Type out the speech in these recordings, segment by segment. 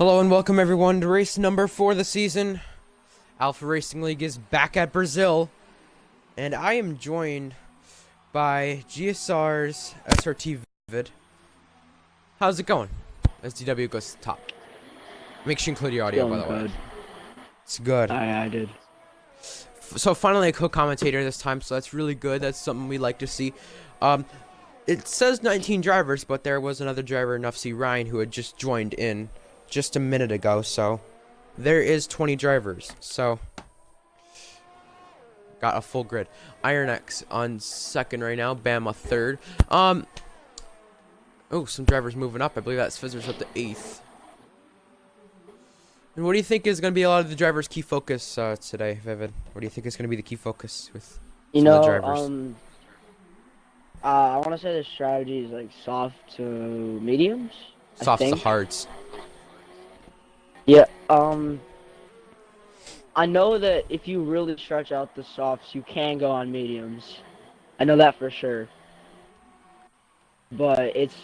Hello and welcome everyone to race number 4 of the season. Alpha Racing League is back at Brazil, and I am joined by GSR's SRT Vivid. How's it going? As DW goes to the top. Make sure you include your audio, by the way. It's good. I did. So finally a co-commentator this time, so that's really good. That's something we like to see. It says 19 drivers, but there was another driver, Nufsy Ryan, who had just joined in just a minute ago, so there is 20 drivers. So got a full grid. Iron X on second right now, Bama third. Oh, some drivers moving up. I believe that's Fizzer's up to 8th. And what do you think is going to be a lot of the drivers' key focus today, Vivid? What do you think is going to be the key focus with some of the drivers? I want to say the strategy is like soft to mediums. Softs to hards. Yeah. I know that if you really stretch out the softs, you can go on mediums. I know that for sure. But it's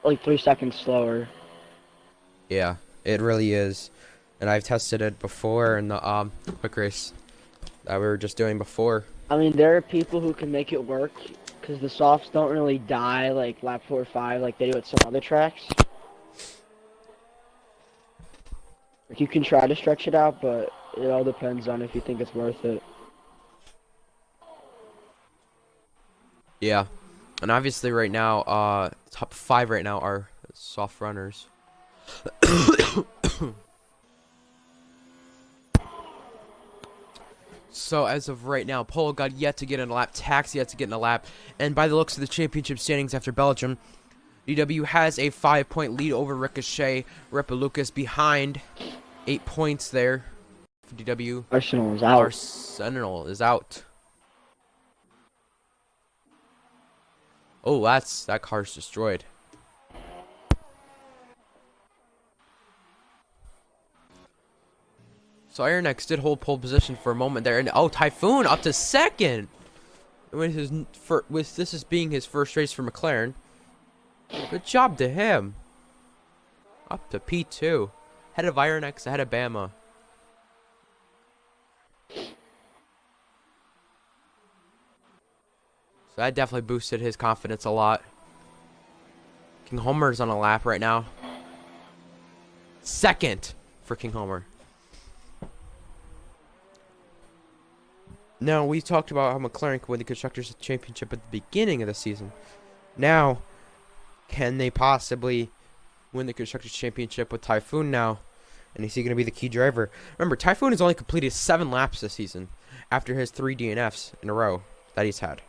like 3 seconds slower. Yeah, it really is. And I've tested it before in the quick race that we were just doing before. I mean, there are people who can make it work because the softs don't really die like lap 4 or 5 like they do at some other tracks. Like you can try to stretch it out, but it all depends on if you think it's worth it. Yeah. And obviously right now, top 5 right now are soft runners. So as of right now, Polo got yet to get in a lap, Tax yet to get in a lap, and by the looks of the championship standings after Belgium, DW has a 5-point lead over Ricochet. Lucas behind 8 points there for DW. Arsenal is out. Arsenal is out. Oh, that car's destroyed. So Iron X did hold pole position for a moment there, and oh, Typhoon up to second. With this as being his first race for McLaren. Good job to him. Up to P2. Head of Iron X, ahead of Bama. So that definitely boosted his confidence a lot. King Homer's on a lap right now. Second for King Homer. Now, we talked about how McLaren could win the Constructors' Championship at the beginning of the season. Now, can they possibly win the Constructors' Championship with Typhoon now? And is he going to be the key driver? Remember, Typhoon has only completed 7 laps this season after his 3 DNFs in a row that he's had.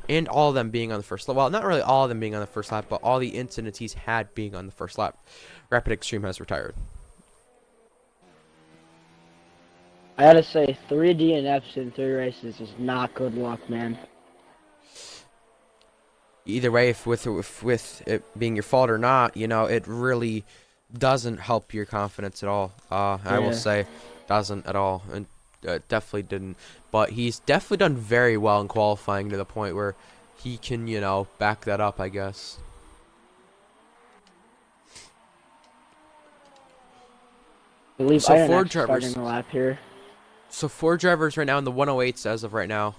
And all of them being on the first lap. Well, not really all of them being on the first lap, but all the incidents he's had being on the first lap. Rapid Extreme has retired. I gotta say, 3 DNFs in 3 races is not good luck, man. Either way, if with it being your fault or not, you know, it really doesn't help your confidence at all. I will say, doesn't at all, and definitely didn't. But he's definitely done very well in qualifying to the point where he can, you know, back that up, I guess. I believe So Iron 4 X drivers. starting the lap here. So 4 drivers right now in the 108s as of right now.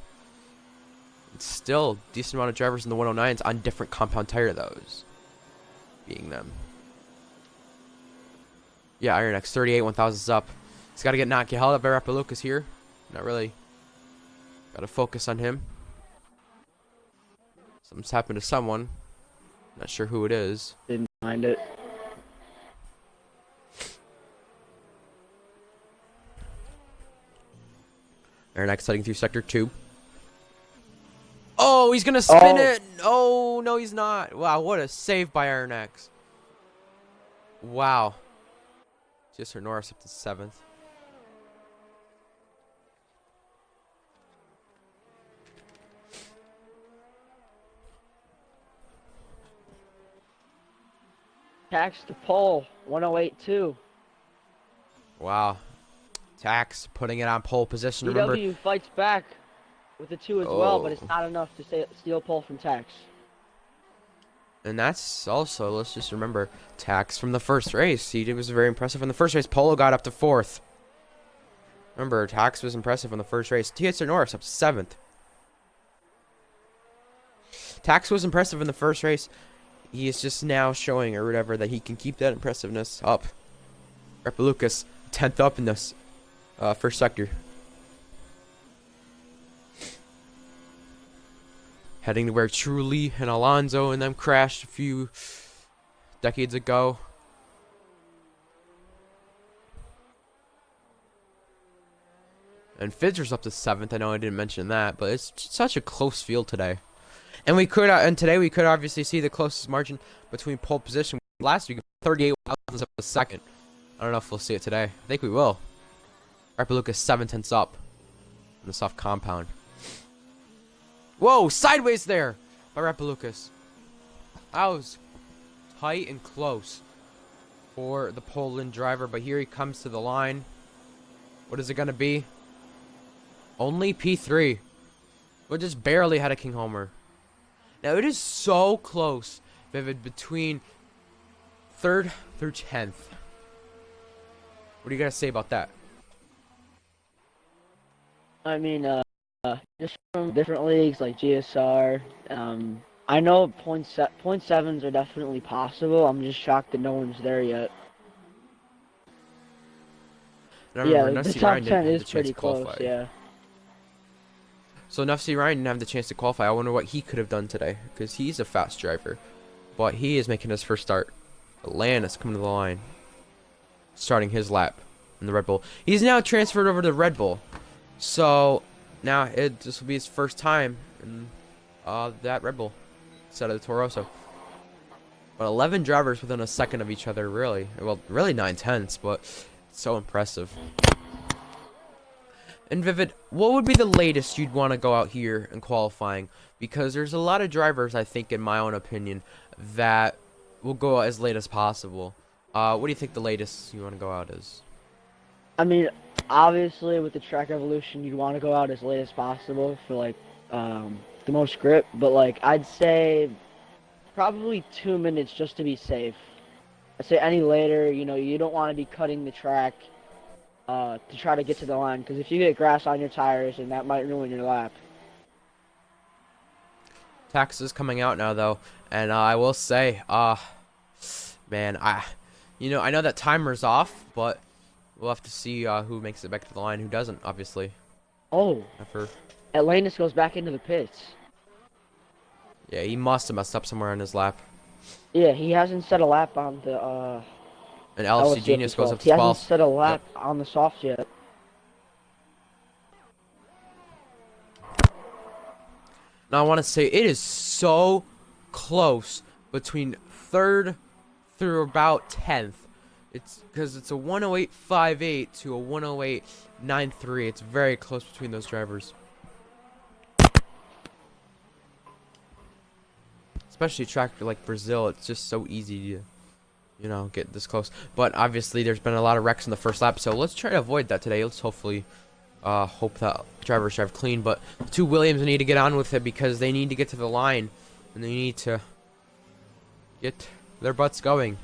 It's still a decent amount of drivers in the 109s on different compound tire, those being them. Yeah, Iron X 38, 1000's up. He's got to not get held up by Rapid Lucas here. Not really. Got to focus on him. Something's happened to someone. Not sure who it is. Didn't mind it. Iron X heading through sector 2. Oh, he's gonna spin it. Oh, no, he's not. Wow, what a save by Iron X. Wow. Just her Norris up to 7th. Tax to pole, 108.2. Wow. Tax putting it on pole position. Remember, DW fights back with the 2 as well, but it's not enough to steal pole from Tax. And that's also, let's just remember, Tax from the first race. He was very impressive in the first race. Polo got up to 4th. Remember, Tax was impressive in the first race. TSR Norris up to 7th. Tax was impressive in the first race. He is just now showing, or whatever, that he can keep that impressiveness up. Repa Lucas, 10th up in this first sector. Heading to where Truly and Alonso and them crashed a few decades ago. And Fitzger's up to 7th. I know I didn't mention that, but it's such a close field today. And we could, and today we could obviously see the closest margin between pole position. Last week, 38 thousandths of a second. I don't know if we'll see it today. I think we will. Rappalucas 7/10 up in the soft compound. Whoa, sideways there by Rappalucas. That was tight and close for the Poland driver, but here he comes to the line. What is it going to be? Only P3. We're just barely ahead of King Homer. Now, it is so close, Vivid, between 3rd through 10th. What do you guys say about that? I mean, just from different leagues like GSR, I know point sevens are definitely possible. I'm just shocked that no one's there yet. Yeah, the top 10 is pretty close, yeah. So Nufsy Ryan didn't have the chance to qualify. I wonder what he could have done today, because he's a fast driver. But he is making his first start. Atlantis coming to the line. Starting his lap in the Red Bull. He's now transferred over to Red Bull. So now this will be his first time in that Red Bull instead of the Toro Rosso. But 11 drivers within a second of each other, really. Well, really 9/10, but it's so impressive. And Vivid, what would be the latest you'd want to go out here in qualifying? Because there's a lot of drivers, I think, in my own opinion, that will go out as late as possible. What do you think the latest you want to go out is? I mean, obviously with the track evolution, you'd want to go out as late as possible for like the most grip. But like, I'd say probably 2 minutes just to be safe. I'd say any later, you know, you don't want to be cutting the track to try to get to the line, because if you get grass on your tires, and that might ruin your lap. Tax is coming out now, though, and I will say, man, I know that timer's off, but we'll have to see who makes it back to the line, who doesn't, obviously. Oh, Atlantis goes back into the pits. Yeah, he must have messed up somewhere on his lap. Yeah, he hasn't set a lap on the And LFC Genius goes up to 12th. He hasn't set a lap on the softs yet. Now, I want to say it is so close between 3rd through about 10th. It's because it's a 108.58 to a 108.93. It's very close between those drivers. Especially a track like Brazil, it's just so easy to, you know, get this close. But obviously, there's been a lot of wrecks in the first lap, so let's try to avoid that today. Let's hopefully hope that drivers drive clean. But the two Williams need to get on with it, because they need to get to the line, and they need to get their butts going.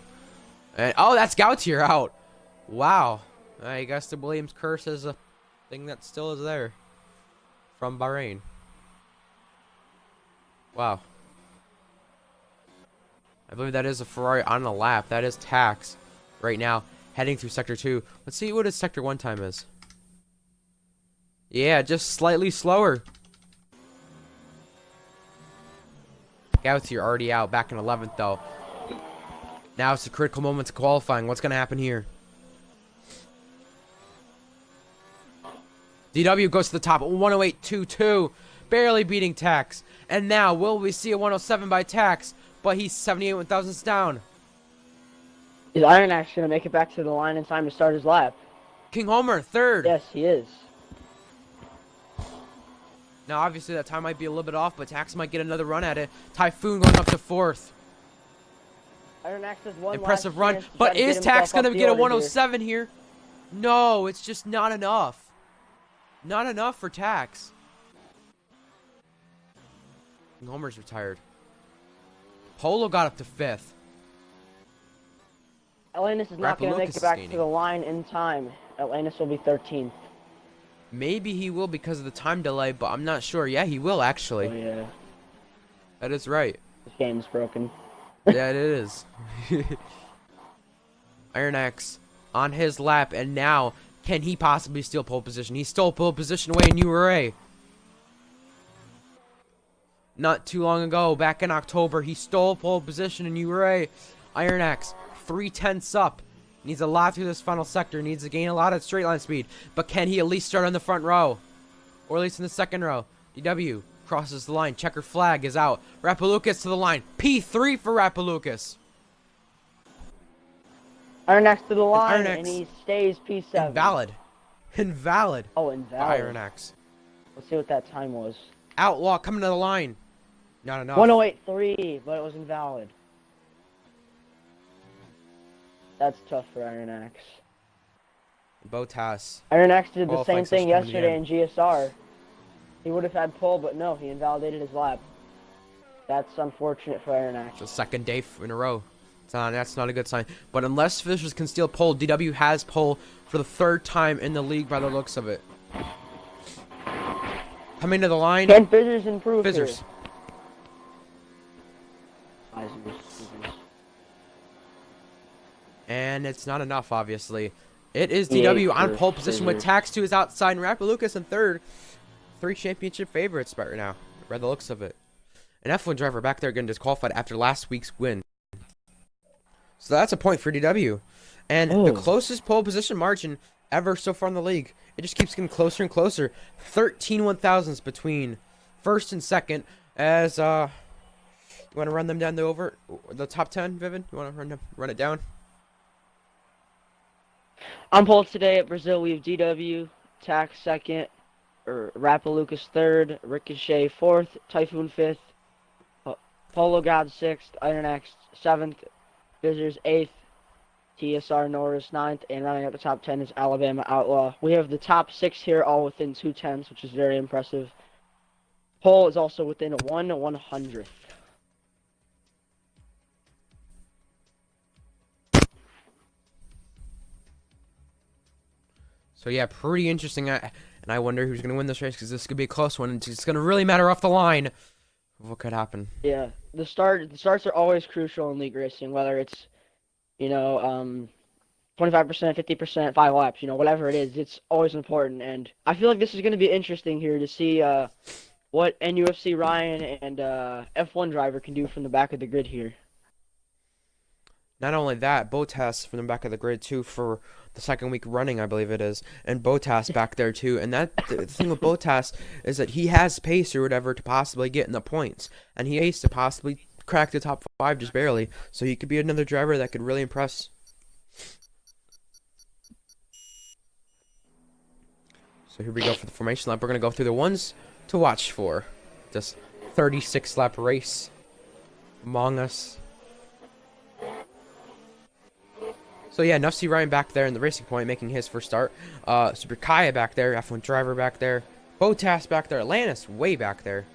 And oh, that's Gautier out. Wow. I guess the Williams curse is a thing that still is there from Bahrain. Wow. I believe that is a Ferrari on the lap. That is Tax right now, heading through Sector 2. Let's see what his Sector 1 time is. Yeah, just slightly slower. Gautier already out, back in 11th, though. Now it's a critical moment to qualifying. What's going to happen here? DW goes to the top, 108.22, barely beating Tax. And now, will we see a 107 by Tax? But he's 78 thousandths down. Is Iron Axe going to make it back to the line in time to start his lap? King Homer, 3rd. Yes, he is. Now, obviously, that time might be a little bit off, but Tax might get another run at it. Typhoon going up to 4th. Iron Axe has one impressive last run. chance to But try to is get Tax himself going up to the get a order 107 here? No, it's just not enough. Not enough for Tax. King Homer's retired. Polo got up to 5th. Atlantis is not going to make Rapalukis it back is to the line in time. Atlantis will be 13th. Maybe he will because of the time delay, but I'm not sure. Yeah, he will actually. Oh, yeah. That is right. This game's broken. Yeah, it is. Iron X on his lap, and now can he possibly steal pole position? He stole pole position away in URA. Not too long ago, back in October, he stole pole position in URA. Iron X, 3/10 up. Needs a lot through this final sector. Needs to gain a lot of straight line speed. But can he at least start on the front row? Or at least in the second row? DW crosses the line. Checker flag is out. Rapalukis to the line. P3 for Rapalukis. Iron X to the line, Iron X. and he stays P7. Invalid. Invalid. Oh, invalid. Iron X. Let's see what that time was. Outlaw coming to the line. Not enough. 108.3, but it was invalid. That's tough for Iron X. Botas. Iron X did the Qualifying same thing session coming yesterday in GSR. He would have had pole, but no, he invalidated his lap. That's unfortunate for Iron X. The second day in a row. That's not a good sign. But unless Fishers can steal pole, DW has pole for the 3rd time in the league by the looks of it. Coming to the line. Can Fizzers improve Fizzers. here? Fizzers. And it's not enough, obviously. It is DW on pole position with Tax to his outside and Rapalukis in 3rd. 3 championship favorites right now, by the looks of it. An F1 driver back there getting disqualified after last week's win. So that's a point for DW. And the closest pole position margin ever so far in the league. It just keeps getting closer and closer. 13 1,000s between 1st and 2nd. As, you want to run them down the top 10, Vivid? You want to run it down? On pole today at Brazil, we have DW, Tax 2nd, Rapalukis 3rd, Ricochet 4th, Typhoon 5th, Polo God 6th, Iron X 7th, Fizzers 8th, TSR Norris 9th, and running at the top 10 is Alabama Outlaw. We have the top 6 here all within 2/10s, which is very impressive. Pole is also within 1/100th. So yeah, pretty interesting. And I wonder who's going to win this race, because this could be a close one. It's going to really matter off the line of what could happen. Yeah, the starts are always crucial in league racing, whether it's, 25%, 50%, 5 laps, whatever it is, it's always important. And I feel like this is going to be interesting here to see what NUFC Ryan and F1 driver can do from the back of the grid here. Not only that, Botas from the back of the grid too for the 2nd week running, I believe it is, and Botas back there too. And the thing with Botas is that he has pace or whatever to possibly get in the points, and he has to possibly crack the top 5 just barely. So he could be another driver that could really impress. So here we go for the formation lap. We're gonna go through the ones to watch for this 36 lap race among us. So yeah, Nufsy Ryan back there in the Racing Point making his first start. Super Kaya back there, F1 driver back there. Botas back there, Atlantis way back there.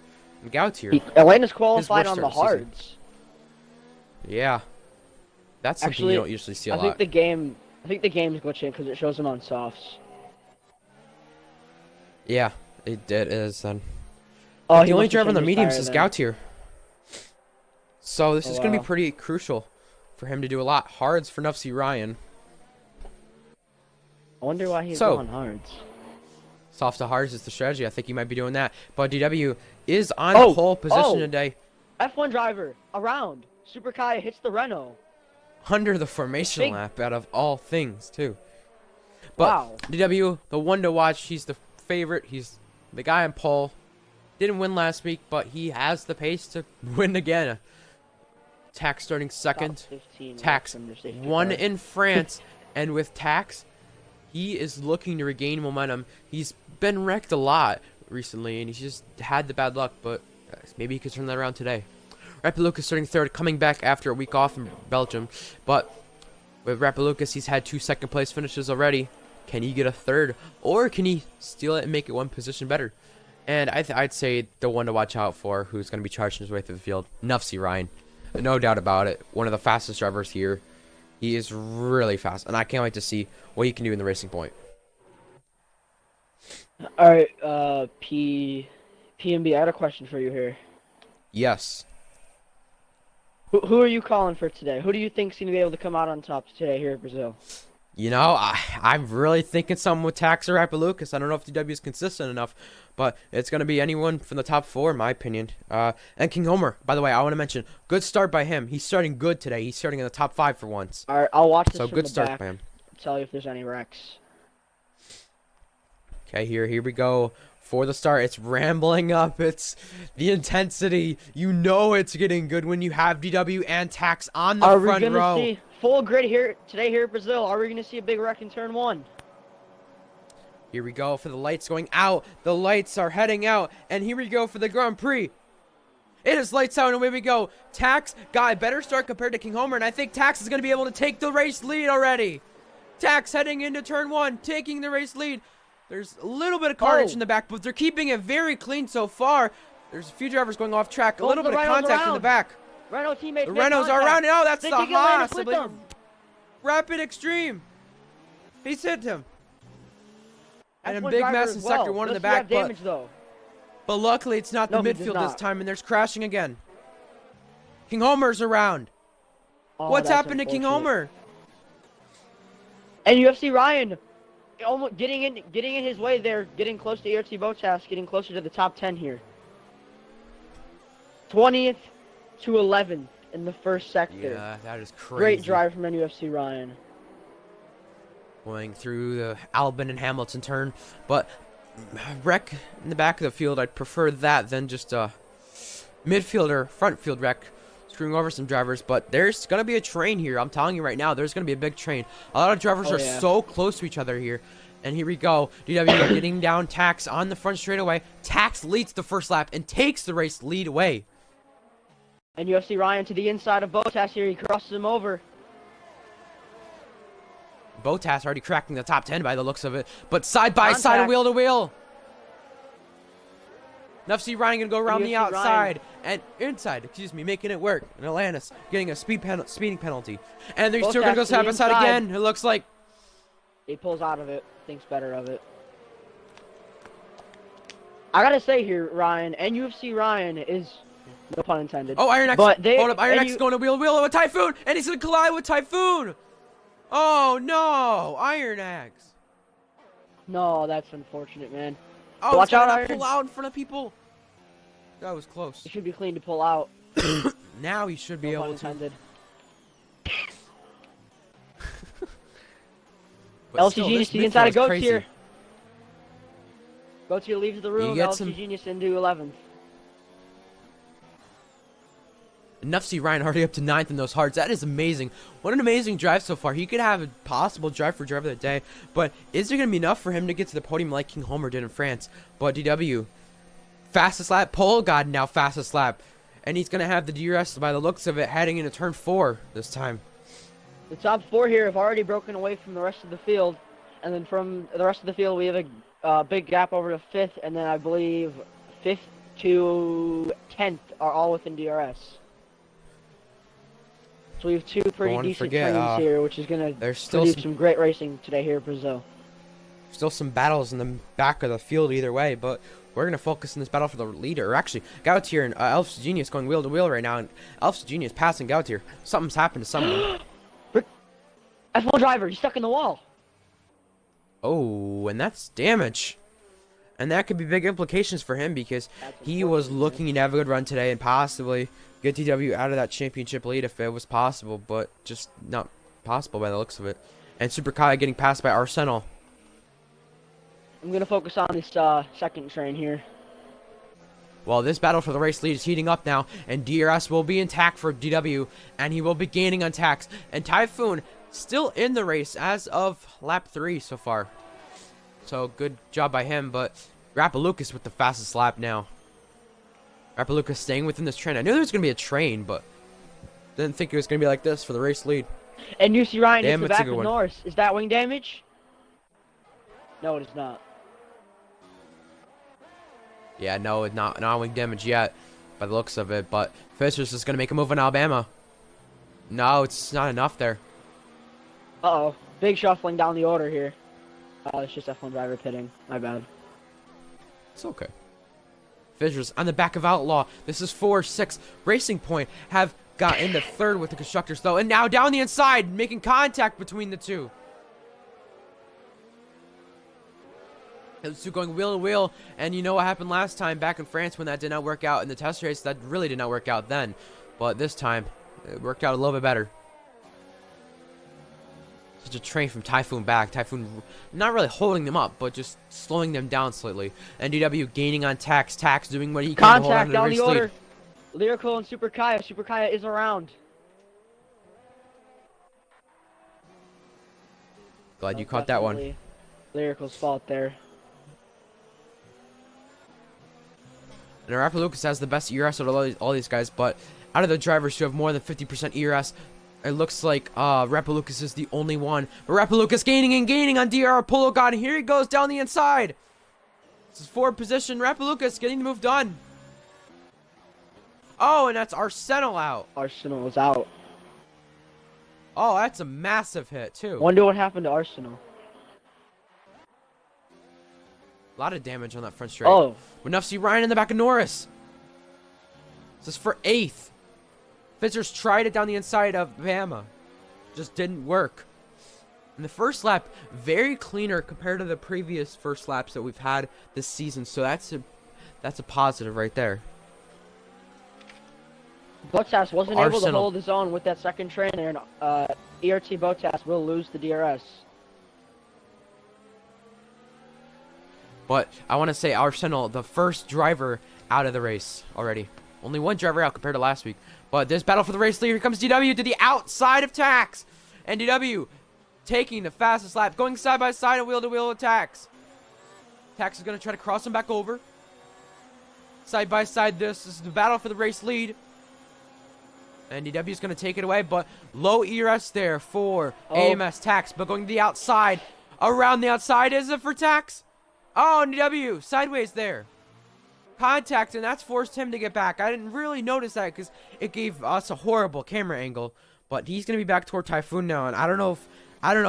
And Gautier. Atlantis qualified on the hards. Yeah. That's something Actually, you don't usually see a lot. I think the game's glitching because it shows him on softs. Yeah, it is then. Oh, The only driver on the mediums is Gautier. So this is going to be pretty crucial for him to do a lot. Hards for Nufsy Ryan. I wonder why he's going hards. Soft to hards is the strategy. I think he might be doing that. But DW is on pole position today. F1 driver, around. Super Kaya hits the Renault. Under the formation lap, out of all things, too. But DW, the one to watch, he's the favorite. He's the guy on pole. Didn't win last week, but he has the pace to win again. Tax starting 2nd. Tax won in France. And with Tax, he is looking to regain momentum. He's been wrecked a lot recently, and he's just had the bad luck, but maybe he could turn that around today. Rapalukis starting 3rd, coming back after a week off in Belgium. But with Rapalukis, he's had 2 second-place finishes already. Can he get a 3rd? Or can he steal it and make it 1 position better? And I'd say the one to watch out for, who's going to be charging his way through the field, Nufsy Ryan. No doubt about it. One of the fastest drivers here. He is really fast, and I can't wait to see what he can do in the Racing Point. All right, PNB, I had a question for you here. Yes. Who are you calling for today? Who do you think's gonna be able to come out on top today here in Brazil? You know, I'm really thinking something with Tax or Lucas. I don't know if DW is consistent enough, but it's going to be anyone from the top 4, in my opinion. And King Homer, by the way, I want to mention, good start by him. He's starting good today. He's starting in the top 5 for once. All right, I'll watch this So from good the start back. by him. Tell you if there's any wrecks. Okay, here we go. For the start, it's rambling up. It's the intensity. You know it's getting good when you have DW and Tax on the front row. Are we gonna see full grid here today here in Brazil? Are we gonna see a big wreck in turn 1? Here we go for the lights going out. The lights are heading out, and here we go for the Grand Prix. It is lights out, and away we go. Tax got a better start compared to King Homer, and I think Tax is going to be able to take the race lead already. Tax heading into turn 1, taking the race lead. There's a little bit of carnage in the back, but they're keeping it very clean so far. There's a few drivers going off track. A little bit of contact in the back. Renault teammates. The Renaults are around. Oh, that's the Haas. Them. Rapid Extreme. He's hit him. That's and a big mess in sector 1 in the back. Damage, though. But luckily, it's not the midfield this time, and there's crashing again. King Homer's around. Oh, What's happened to King Homer? And UFC Ryan, almost getting in his way there, getting close to ERT Bottas, getting closer to the top 10 here. 20th to 11th in the first sector. Yeah, that is crazy. Great drive from UFC Ryan. Going through the Albin and Hamilton turn, but wreck in the back of the field, I'd prefer that than just a midfielder front field wreck screwing over some drivers. But there's gonna be a train here. I'm telling you right now, there's gonna be a big train. A lot of drivers are so close to each other here. And here we go. DW getting down Tax on the front straightaway. Tax leads the first lap and takes the race lead away. And UFC Ryan to the inside of Bottas here. He crosses him over. Bottas already cracking the top 10 by the looks of it. But side by side and wheel to wheel. UFC Ryan gonna go around the outside and inside, making it work. And Atlantis getting a speeding penalty. And they're still gonna go side by side again. It looks like he pulls out of it, thinks better of it. I gotta say here, Ryan, and UFC Ryan is, no pun intended. Oh, Iron X. Hold up, Iron X is going to wheel with Typhoon, and he's gonna collide with Typhoon. Oh no, Iron X. No, that's unfortunate, man. Oh, watch out, Iron. Pull out in front of people. That was close. He should be clean to pull out. Now he should be able to. LC Genius, the inside of Goats here. Goats here leaves the room. LC Genius into 11th. Nufsy Ryan already up to 9th in those hards. That is amazing. What an amazing drive so far. He could have a possible drive for driver of the day, but is there going to be enough for him to get to the podium like King Homer did in France? But DW, fastest lap. Pole God now fastest lap. And he's going to have the DRS by the looks of it heading into turn 4 this time. The top 4 here have already broken away from the rest of the field. And then from the rest of the field, we have a big gap over to 5th. And then I believe 5th to 10th are all within DRS. So we have 2 pretty decent trains here, which is going to produce some great racing today here in Brazil. Still some battles in the back of the field either way, but we're going to focus on this battle for the leader. Or actually, Gautier and Elf's Genius going wheel to wheel right now, and Elf's Genius passing Gautier. Something's happened to someone. F1 driver, he's stuck in the wall. Oh, and that's damage. And that could be big implications for him because he was looking to have a good run today and possibly get DW out of that championship lead if it was possible, but just not possible by the looks of it. And Super Kai getting passed by Arsenal. I'm going to focus on this second train here. Well, this battle for the race lead is heating up now, and DRS will be intact for DW, and he will be gaining on Tax. And Typhoon still in the race as of lap 3 so far. So good job by him, but Rapalucas with the fastest lap now. Rapalucas staying within this train. I knew there was going to be a train, but didn't think it was going to be like this for the race lead. And UC Ryan is the back of Norris. Is that wing damage? No, it is not. Yeah, no, it's not wing damage yet by the looks of it, but Fisher's just going to make a move on Alabama. No, it's not enough there. Uh-oh. Big shuffling down the order here. Oh, it's just F1 driver pitting. My bad. It's okay. Fissures on the back of Outlaw. This is 4-6. Racing Point have got into third with the constructors, though. And now down the inside, making contact between the two. Those two going wheel to wheel. And you know what happened last time back in France when that did not work out in the test race? That really did not work out then. But this time, it worked out a little bit better. Such a train from Typhoon back. Typhoon not really holding them up, but just slowing them down slightly. NDW gaining on Tax. Tax doing what he can to hold on Contact to down the the race lead. order. Lyrical and Super Kaya. Super Kaya is around. Glad you caught that one. Definitely Lyrical's fault there. And Rapper Lucas has the best ERS out of all these guys, but out of the drivers who have more than 50% ERS, it looks like Rapper Lucas is the only one. But Rapper Lucas gaining and gaining on DR Polo God, and here he goes down the inside. This is forward position. Rapper Lucas getting the move done. Oh, and that's Arsenal out. Arsenal is out. Oh, that's a massive hit, too. Wonder what happened to Arsenal. A lot of damage on that front straight. Oh. With Nufsy Ryan in the back of Norris. This is for 8th. Fizzers tried it down the inside of Bama. Just didn't work. In the first lap, very cleaner compared to the previous first laps that we've had this season. So that's a positive right there. Bottas wasn't able to Arsenal. hold his own with that second train there, and ERT Bottas will lose the DRS. But I want to say Arsenal, the first driver out of the race already. Only one driver out compared to last week. But this battle for the race lead. Here comes DW to the outside of Tax. And DW taking the fastest lap, going side by side and wheel to wheel with Tax. Tax is going to try to cross him back over. Side by side, this is the battle for the race lead. And DW is going to take it away, but low ERS there for AMS Tax. But going to the outside, around the outside, is it for Tax? Oh, and DW sideways there. Contact, and that's forced him to get back. I didn't really notice that because it gave us a horrible camera angle. But he's going to be back toward Typhoon now, and I don't know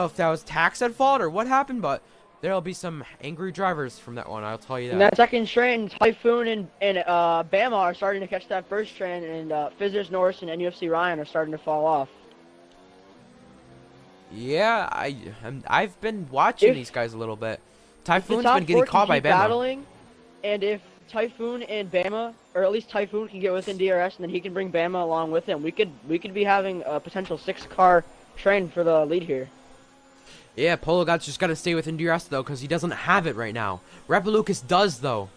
if that was Tax at fault or what happened, but there'll be some angry drivers from that one. I'll tell you that. And that second train, Typhoon and Bama are starting to catch that first train, and Fizzers, Norris, and NFC Ryan are starting to fall off. Yeah, I've been watching these guys a little bit. Typhoon's been getting caught by Bama. Battling, and if Typhoon and Bama, or at least Typhoon can get within DRS, and then he can bring Bama along with him, we could be having a potential 6-car train for the lead here. Yeah, Polo God's just got to stay within DRS, though, because he doesn't have it right now. Rapper Lucas does, though.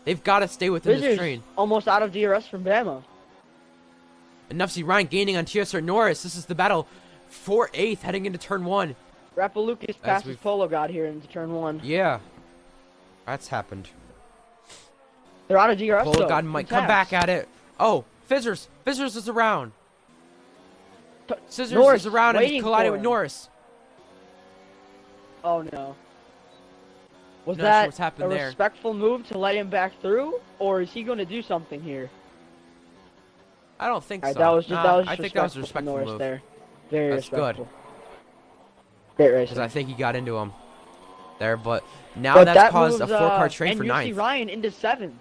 They've got to stay within this train. Almost out of DRS from Bama. And Nufsy Ryan gaining on TSR Norris. This is the battle for 8th heading into turn 1. Rapper Lucas passes Polo God here into turn 1. Yeah. That's happened. They're out of DRS, Polo God might come back at it. Oh, Fizzers. Fizzers is around. Scissors is around and collided with Norris. Oh no. Was Not that sure what's happened a there. respectful move to let him back through, or is he going to do something here? I don't think so. That was just I think that was a respectful Norris move. there. Very That's respectful. good. Great racing. Because I think he got into him there, but now that's caused a 4-car train for 9th. And Ryan into 7th.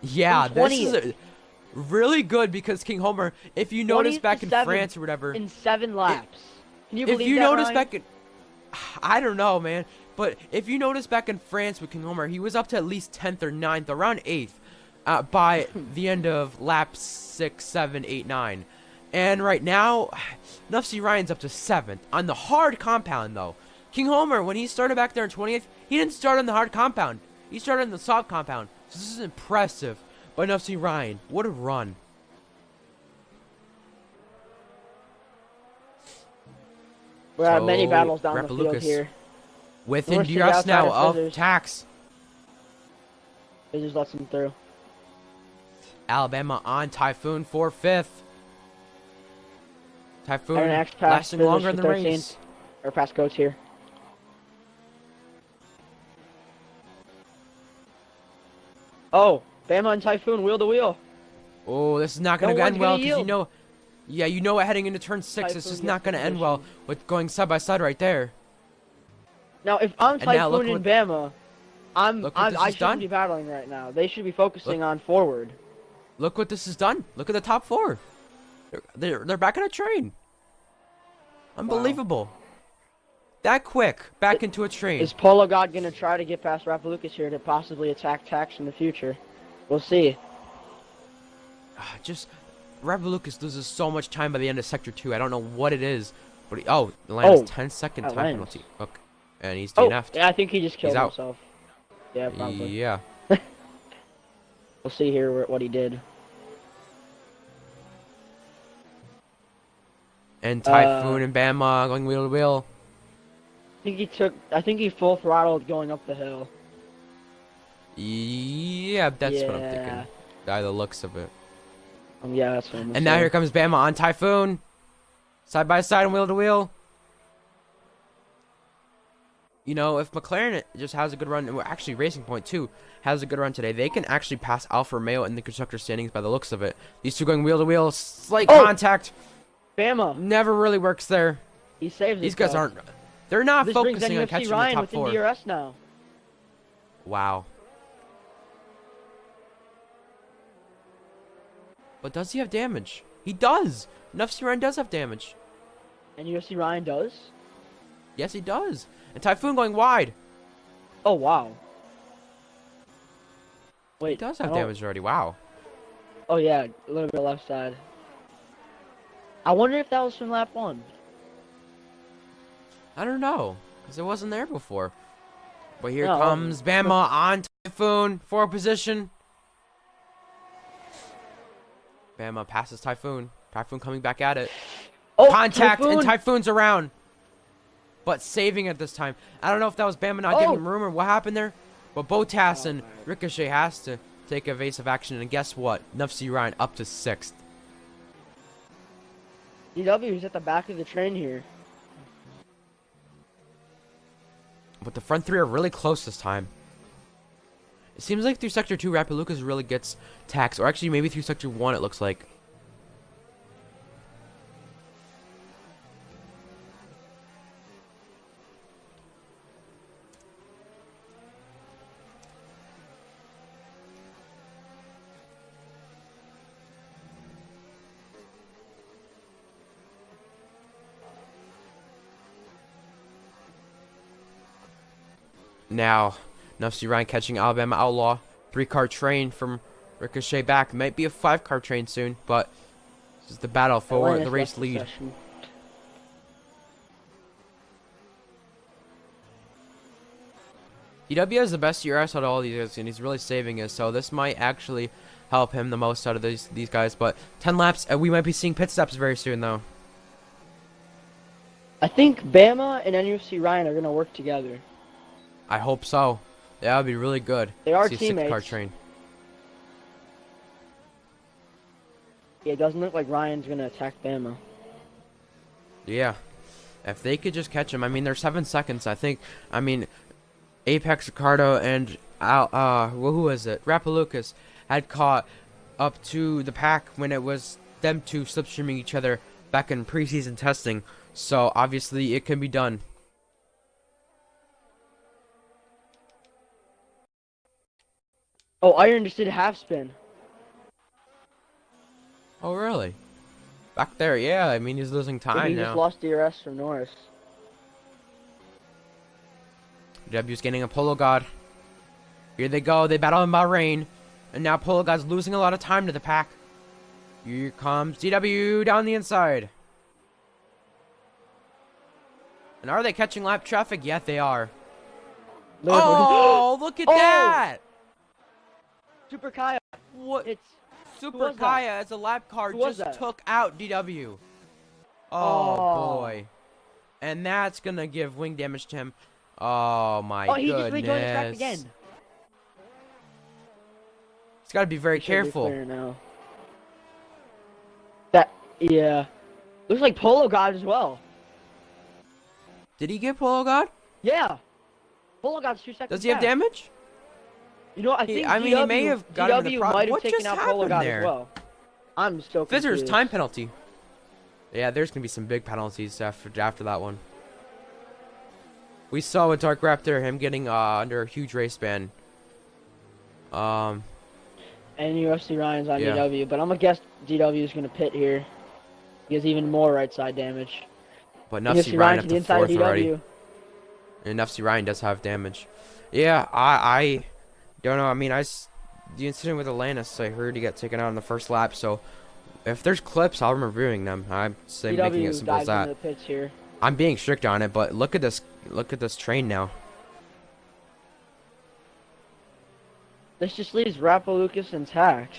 Yeah, this is really good because King Homer, if you notice back in France or whatever, in 7 laps. Can you believe that, if you notice Ryan? back in, I don't know, man, but if you notice back in France with King Homer, he was up to at least 10th or 9th, around 8th, by the end of laps 6, 7, 8, 9. And right now, Nufsy Ryan's up to 7th on the hard compound, though. King Homer, when he started back there in 20th, he didn't start on the hard compound. He started on the soft compound. So this is impressive by Nufsy Ryan. What a run. We're at many battles down the field Lucas here. With Norris to the DRS outside now of of Tax. They just lets him through. Alabama on Typhoon for 5th. Typhoon Pass lasting longer in the race. Or pass Goats here. Oh, Bama and Typhoon wheel to wheel. Oh, this is not going to end well because Yeah, you know what? Heading into turn 6, it's Typhoon just gets not the gonna end well position. with going side by side right there. Now, if I'm And now look Typhoon and what Bama, look what this I has shouldn't done. be battling right now. They should be Look focusing on forward. look what this has done. Look at the top 4. They're back on a train. Wow. Unbelievable. That quick, back into a train. Is Polo God gonna try to get past Rafalucas here to possibly attack Tax in the future? We'll see. Just Lucas loses so much time by the end of Sector 2. I don't know what it is, but the line is Oh, 10-second that time lands. penalty. Look, and he's Oh, DNF'd. yeah, I think he just He's killed out. himself. Yeah, probably. Yeah. We'll see here what he did. And Typhoon and Bama going wheel to wheel. I think he full throttled going up the hill. Yeah, that's what I'm Yeah. thinking. By the looks of it. Yeah, that's what I'm And now here comes Bama on Typhoon. Side by side and wheel to wheel. You know, if McLaren just has a good run, and actually Racing Point too has a good run today, they can actually pass Alfa Romeo in the constructor standings by the looks of it. These two going wheel to wheel, slight contact. Bama. Never really works there. He saves These it, guys though. aren't. They're not This brings focusing on NFC catching Ryan the top within 4. DRS now. Wow. But does he have damage? He does. NFC Ryan does have damage. And UFC Ryan does? Yes, he does. And Typhoon going wide. Oh, wow. Wait, He does have I don't- damage already. Wow. Oh, yeah, a little bit left side. I wonder if that was from lap 1. I don't know, because it wasn't there before. But here No, comes Bama on Typhoon for position. Bama passes Typhoon. Typhoon coming back at it. Oh, Contact, Typhoon! and Typhoon's around. But saving it this time. I don't know if that was Bama not giving him room or what happened there. But Bottas and Ricochet has to take evasive action. And guess what? Nufsi Ryan up to 6th. DW is at the back of the train here. But the front 3 are really close this time. It seems like through Sector 2, Rapilucas really gets taxed. Or actually, maybe through Sector 1, it looks like. Now, Nufsi Ryan catching Alabama Outlaw. 3-car train from Ricochet back. Might be a 5-car train soon, but this is the battle for Atlantis the race left the lead. session. DW has the best DRS out of all these guys, and he's really saving it, so this might actually help him the most out of these guys. But 10 laps, we might be seeing pit stops very soon, though. I think Bama and NFC Ryan are going to work together. I hope so. That would be really good. They are See a 6-car teammates. train. Yeah, it doesn't look like Ryan's going to attack Bama. Yeah. If they could just catch him, I mean, they're 7 seconds, I think. I mean, Apex Ricardo and who is it? Rapalucas had caught up to the pack when it was them two slipstreaming each other back in preseason testing. So obviously it can be done. Oh, Iron just did a half spin. Oh really? Back there, yeah. I mean, he's losing Yeah, time he now. just lost DRS from Norris. W's getting a Polo God. Here they go. They battle in Bahrain. And now Polo God's losing a lot of time to the pack. Here comes DW down the inside. And are they catching lap traffic? Yeah, they are. Oh, look at Oh! that! Super Kaya. What? It's Super was that? Kaya as a lap car Who was just that? took out DW. Oh, Oh. boy. And that's going to give wing damage to him. Oh, my he goodness. just rejoined the track again. He's got to be very He should be careful. clear now. Yeah. Looks like Polo God as well. Did he get Polo God? Yeah. Polo God's 2 seconds Does he have back. damage? You know, I think I mean, he may have gotten in the DW pro- might have what taken just out Polo happened God there? as well. I'm still confused. Visitors time penalty. Yeah, there's gonna be some big penalties after that one. We saw with Dark Raptor him getting under a huge race ban. Um, And UFC Ryan's on yeah, DW, but I'm gonna guess DW is gonna pit here. He has even more right side damage. but And Nufsy UFC Ryan Ryan to up the to inside of fourth already, DW. and Nufsy Ryan does have damage. Yeah, I don't know. I mean, the incident with Atlantis, I heard he got taken out in the first lap. So if there's clips, I'm reviewing them. I'm making it DW simple as dives into that. the pits here. I'm being strict on it, but look at this. Look at this train now. This just leaves Rappalucas and Tax.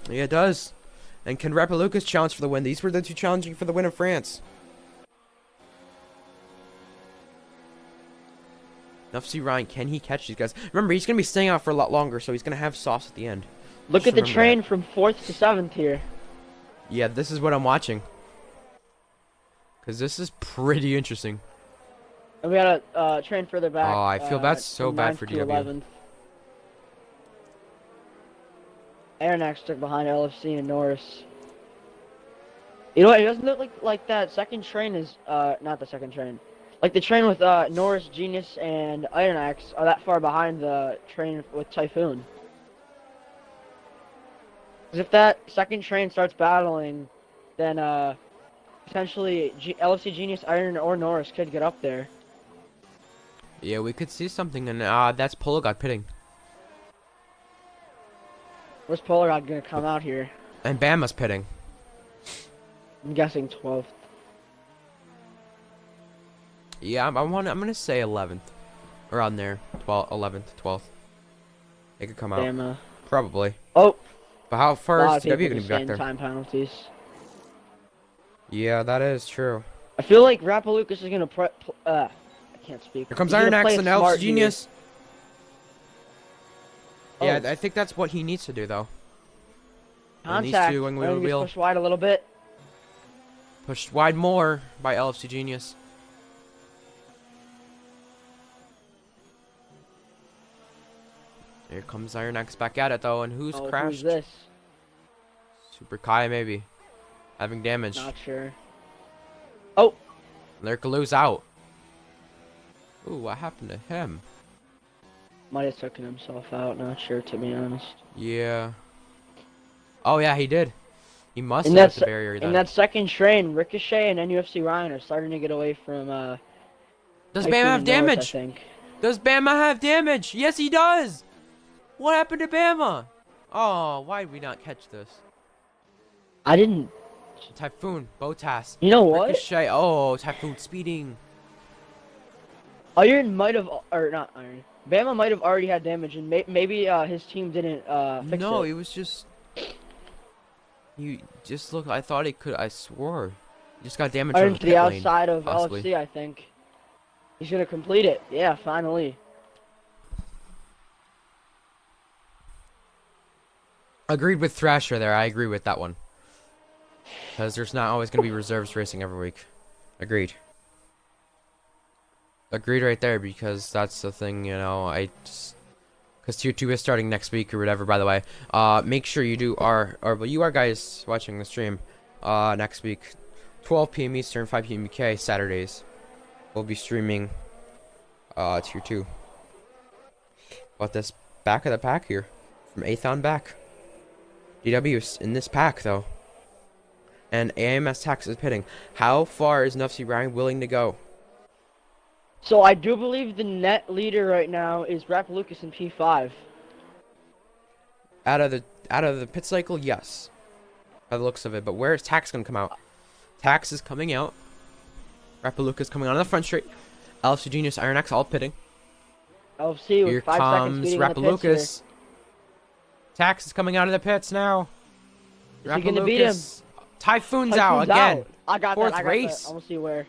Yeah, it does. And can Rappalucas challenge for the win? These were the two challenging for the win in France. Nufsy Ryan, can he catch these guys? Remember, he's going to be staying out for a lot longer, so he's going to have sauce at the end. Look Just at the remember train that. from 4th to 7th here. Yeah, this is what I'm watching. Because this is pretty interesting. And we got a train further back. Oh, I feel that's so from bad 9th for to DW. 11th. Aronnax stuck behind LFC and Norris. You know what? It doesn't look like that second train is not the second train. Like the train with Norris, Genius, and Ironax are that far behind the train with Typhoon. Because if that second train starts battling, then potentially LFC Genius, Iron, or Norris could get up there. Yeah, we could see something, and that's Polo got pitting. Where's Polar God gonna come out here? And Bama's pitting. I'm guessing 12th. Yeah, I'm gonna say 11th, around there, 12th, 11th, 12th. They could come out. Bama. Probably. Oh, But how a far lot is of DW people gonna just be back saying there? time penalties. Yeah, that is true. I feel like Rappalucas is gonna I can't speak. Here comes He's gonna Iron Axe play it and Elf's smart here. Genius. Yeah, Oh. I think that's what he needs to do, though. And these Contact. two wing Letting wheel us push wide a little bit. pushed wide more by LFC Genius. Here comes Iron Axe back at it, though, and who's Oh, crashed? who's this? Super Kai, maybe. Having damage. Not sure. Oh, Lurkaloo's out. Ooh, what happened to him? might have taken himself out. Not sure, to be honest. Yeah. Oh, yeah, he did. He must In have hit that the barrier then. in that second train, Ricochet and NUFC Ryan are starting to get away from. Does Typhoon Bama have and Norris, damage? I think. Does Bama have damage? Yes, he does. What happened to Bama? Oh, why did we not catch this? I didn't. Typhoon, Botas. You know what? Ricochet. Oh, Typhoon speeding. Iron might have, or not Iron. Bama might have already had damage, and maybe his team didn't fix No, it. he was just. You just look. I thought he could. I swore. He just got damage on Iron the to the pit lane, outside of possibly. LFC, I think. He's gonna complete it. Yeah, finally. Agreed with Thrasher there. I agree with that one. Because there's not always going to be reserves racing every week. Agreed. Agreed right there, because that's the thing, you know, because Tier 2 is starting next week or whatever, by the way. Make sure you do well, you are guys watching the stream, next week. 12 p.m. Eastern, 5 p.m. UK, Saturdays. We'll be streaming, Tier 2. But this back of the pack here, from 8th on back. DW is in this pack, though. And AMS Tax is pitting. How far is Nufsy Ryan willing to go? So I do believe the net leader right now is Rappalucas in P5. Out of the pit cycle, yes. By the looks of it. But where is Tax gonna come out? Tax is coming out. Rappalucas coming on the front straight. LFC Genius, Iron Axe all pitting. LFC with Here 5 seconds comes beating the pits here. Rappalucas. Tax is coming out of the pits now. Is he gonna beat him? Rappalucas. Typhoon's out again. I got Fourth that. I got race. that. I'm gonna see where.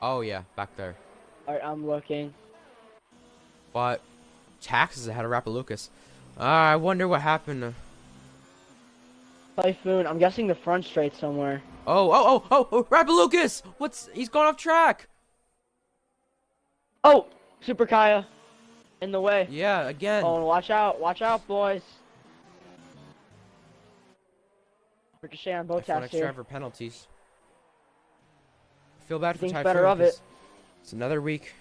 Oh yeah, back there. Alright, I'm looking. But Tax is ahead of Rappalucas. I wonder what happened to... Typhoon. I'm guessing the front straight somewhere. Oh, Rappalucas! He's gone off track! Oh, Super Kaya, in the way. Yeah, again. Oh, watch out, boys. Ricochet on F1 Bottas X here. driver penalties. I feel bad for Thinks Typhoon. better of it. It's another week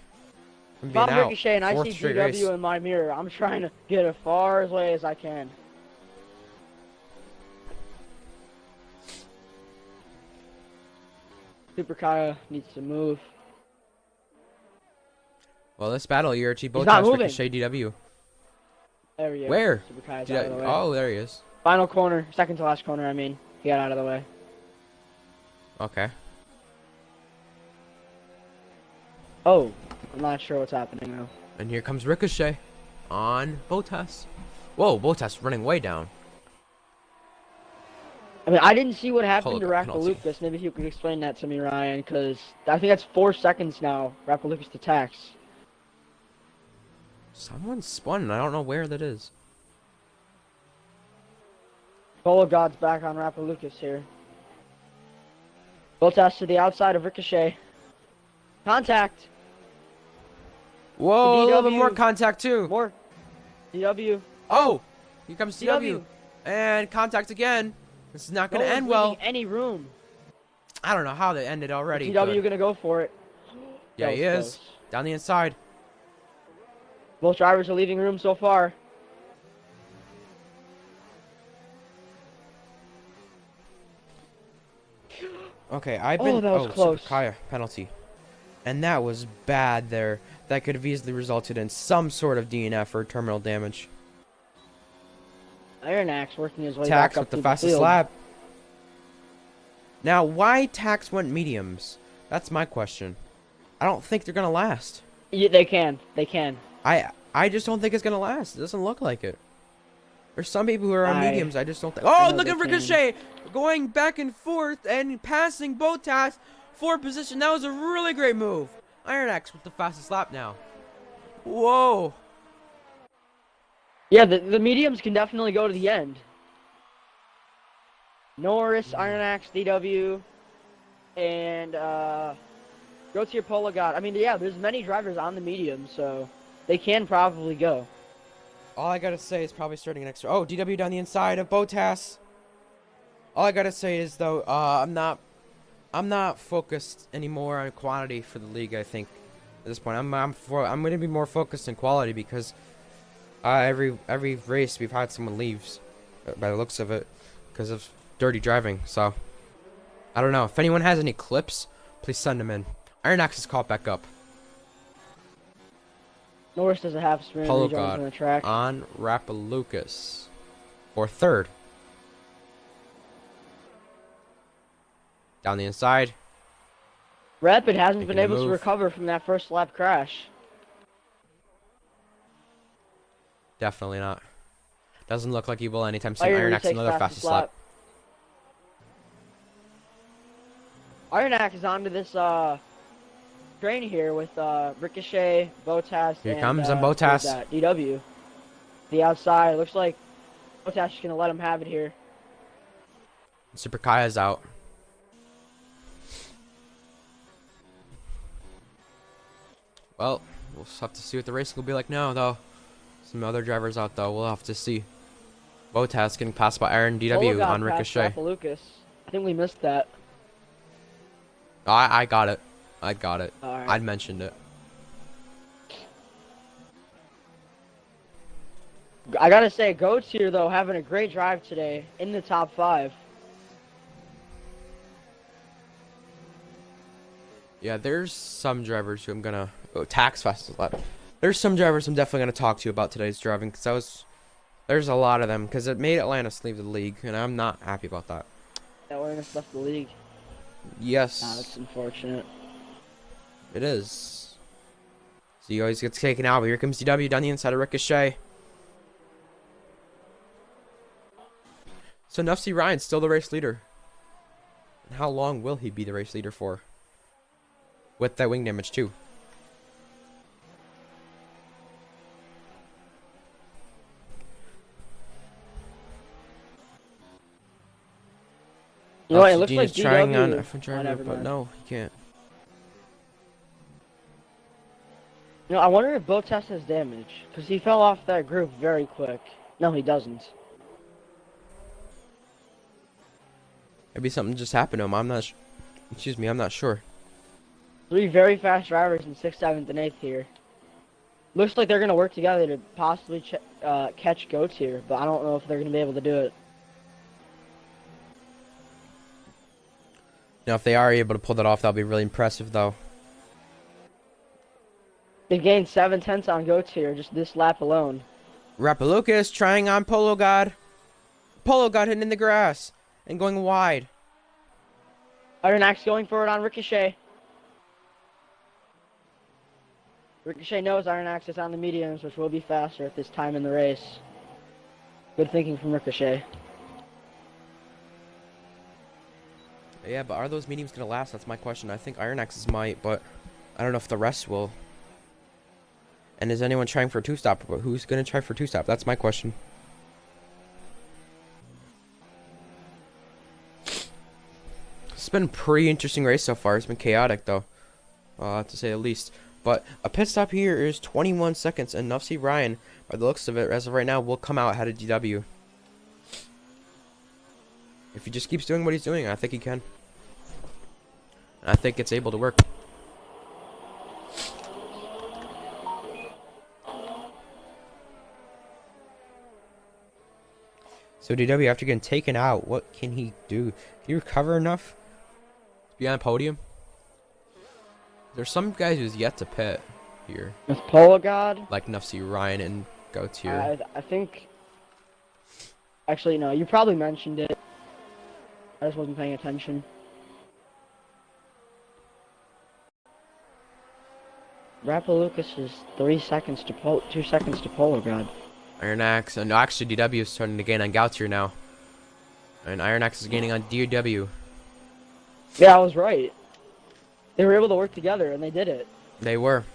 from If being I'm out. Ricochet and I Fourth see straight race. DW in my mirror, I'm trying to get as far away as I can. Super Kaya needs to move. Well, this battle, Yurchi, He's not Bottas, moving. Ricochet, DW. There we go. Where? Super Kaya's out of the way. Oh, there he is. Final corner, second to last corner, I mean. He got out of the way. Okay. Oh, I'm not sure what's happening though. And here comes Ricochet on Bottas. Whoa, Bottas running way down. I mean, I didn't see what happened to Penalty. Rapalookas. Maybe you could explain that to me, Ryan, because I think that's 4 seconds now. Rapalookas to tax. Someone spun, and I don't know where that is. Polo God's back on Rapalookas here. Bottas to the outside of Ricochet. Contact. Whoa, a little bit DW. more contact too. More. DW. Oh, here comes DW. DW. And contact again. This is not going to No end one's well. leaving any room. I don't know how they ended already. DW but- gonna go for it. Yeah, That he was is. close. Down the inside. Both drivers are leaving room so far. Okay, I've been. that was close. Super Kaya penalty. And that was bad there. That could have easily resulted in some sort of DNF or terminal damage. Iron Axe working his way Tax back up with the through fastest field. lap. Now, why Tax went mediums? That's my question. I don't think they're gonna last. Yeah, they can. They can. I just don't think it's gonna last. It doesn't look like it. There's some people who are on mediums. I just don't think. I Oh, know look they at can. Ricochet going back and forth and passing Bottas for position. That was a really great move. Iron Axe with the fastest lap now. Whoa. Yeah, the mediums can definitely go to the end. Norris, Iron Axe, DW, and go to your Polo God. I mean, yeah, there's many drivers on the medium, so they can probably go. All I gotta say is probably starting an extra. Oh, DW down the inside of Bottas. All I gotta say is though, I'm not focused anymore on quantity for the league. I think at this point, I'm gonna be more focused on quality because every race we've had someone leaves by the looks of it because of dirty driving. So I don't know if anyone has any clips, please send them in. Iron Axe is caught back up. Norris does a half spin Polo rejoins God on the track. on Rapalookas for third. Down the inside. Rapid hasn't Making been a able to move. recover from that first lap crash. Definitely not. Doesn't look like he will anytime soon. Iron Iron Axe retakes another fastest lap. Iron Axe is onto this train here with Ricochet, Bottas, Here and comes on who's Bottas. that? DW. The outside looks like Bottas is gonna let him have it here. Super Kaya's out. Well, we'll just have to see what the racing will be like now, though. Some other drivers out, though. We'll have to see. Bottas getting passed by Aaron Polo DW got on past Ricochet. Rapalookas. I think we missed that. I got it. I got it. All right. I mentioned it. I gotta say, Goats here though having a great drive today in the top 5. Yeah, there's some drivers who I'm gonna tax fastest lap. There's some drivers I'm definitely gonna talk to you about today's driving because there's a lot of them because it made Atlantis leave the league and I'm not happy about that. That Awareness left the league. Yes, That's unfortunate. it is. So he always gets taken out, but here comes DW down the inside of Ricochet. So Nufsy Ryan's still the race leader. And how long will he be the race leader for? With that wing damage too. You know what, it LCD looks like is trying on DW. F1 driver, never but mind. no, he can't. You know, I wonder if Bottas has damage because he fell off that group very quick. No, he doesn't. Maybe something just happened to him. I'm not. Excuse me. I'm not sure. 3 very fast drivers in 6th, 7th, and 8th here. Looks like they're gonna work together to possibly catch goats here, but I don't know if they're gonna be able to do it. Now, if they are able to pull that off, that'll be really impressive, though. They've gained 7/10 on goats here, just this lap alone. Rapalucas trying on Polo God. Polo God hitting in the grass and going wide. Iron Axe going for it on Ricochet. Ricochet knows Iron Axe is on the mediums, which will be faster at this time in the race. Good thinking from Ricochet. Yeah, but are those mediums going to last? That's my question. I think Iron Axes might, but I don't know if the rest will. And is anyone trying for a 2-stop? Who's going to try for a 2-stop? That's my question. It's been a pretty interesting race so far. It's been chaotic, though, to say the least. But a pit stop here is 21 seconds, and Nufsy Ryan, by the looks of it, as of right now, will come out ahead of DW. If he just keeps doing what he's doing, I think he can. And I think it's able to work. So DW, after getting taken out, what can he do? Can he recover enough to be on the podium? There's some guys who's yet to pit here. With Polo God? Like Nufsy Ryan and Gautier. I think... Actually, no, you probably mentioned it. I just wasn't paying attention. Rapalucas is 3 seconds to 2 seconds to Polo God. Iron Axe, and actually DW is starting to gain on Gautier now. And Iron Axe is gaining on DW. Yeah, I was right. They were able to work together, and they did it. They were.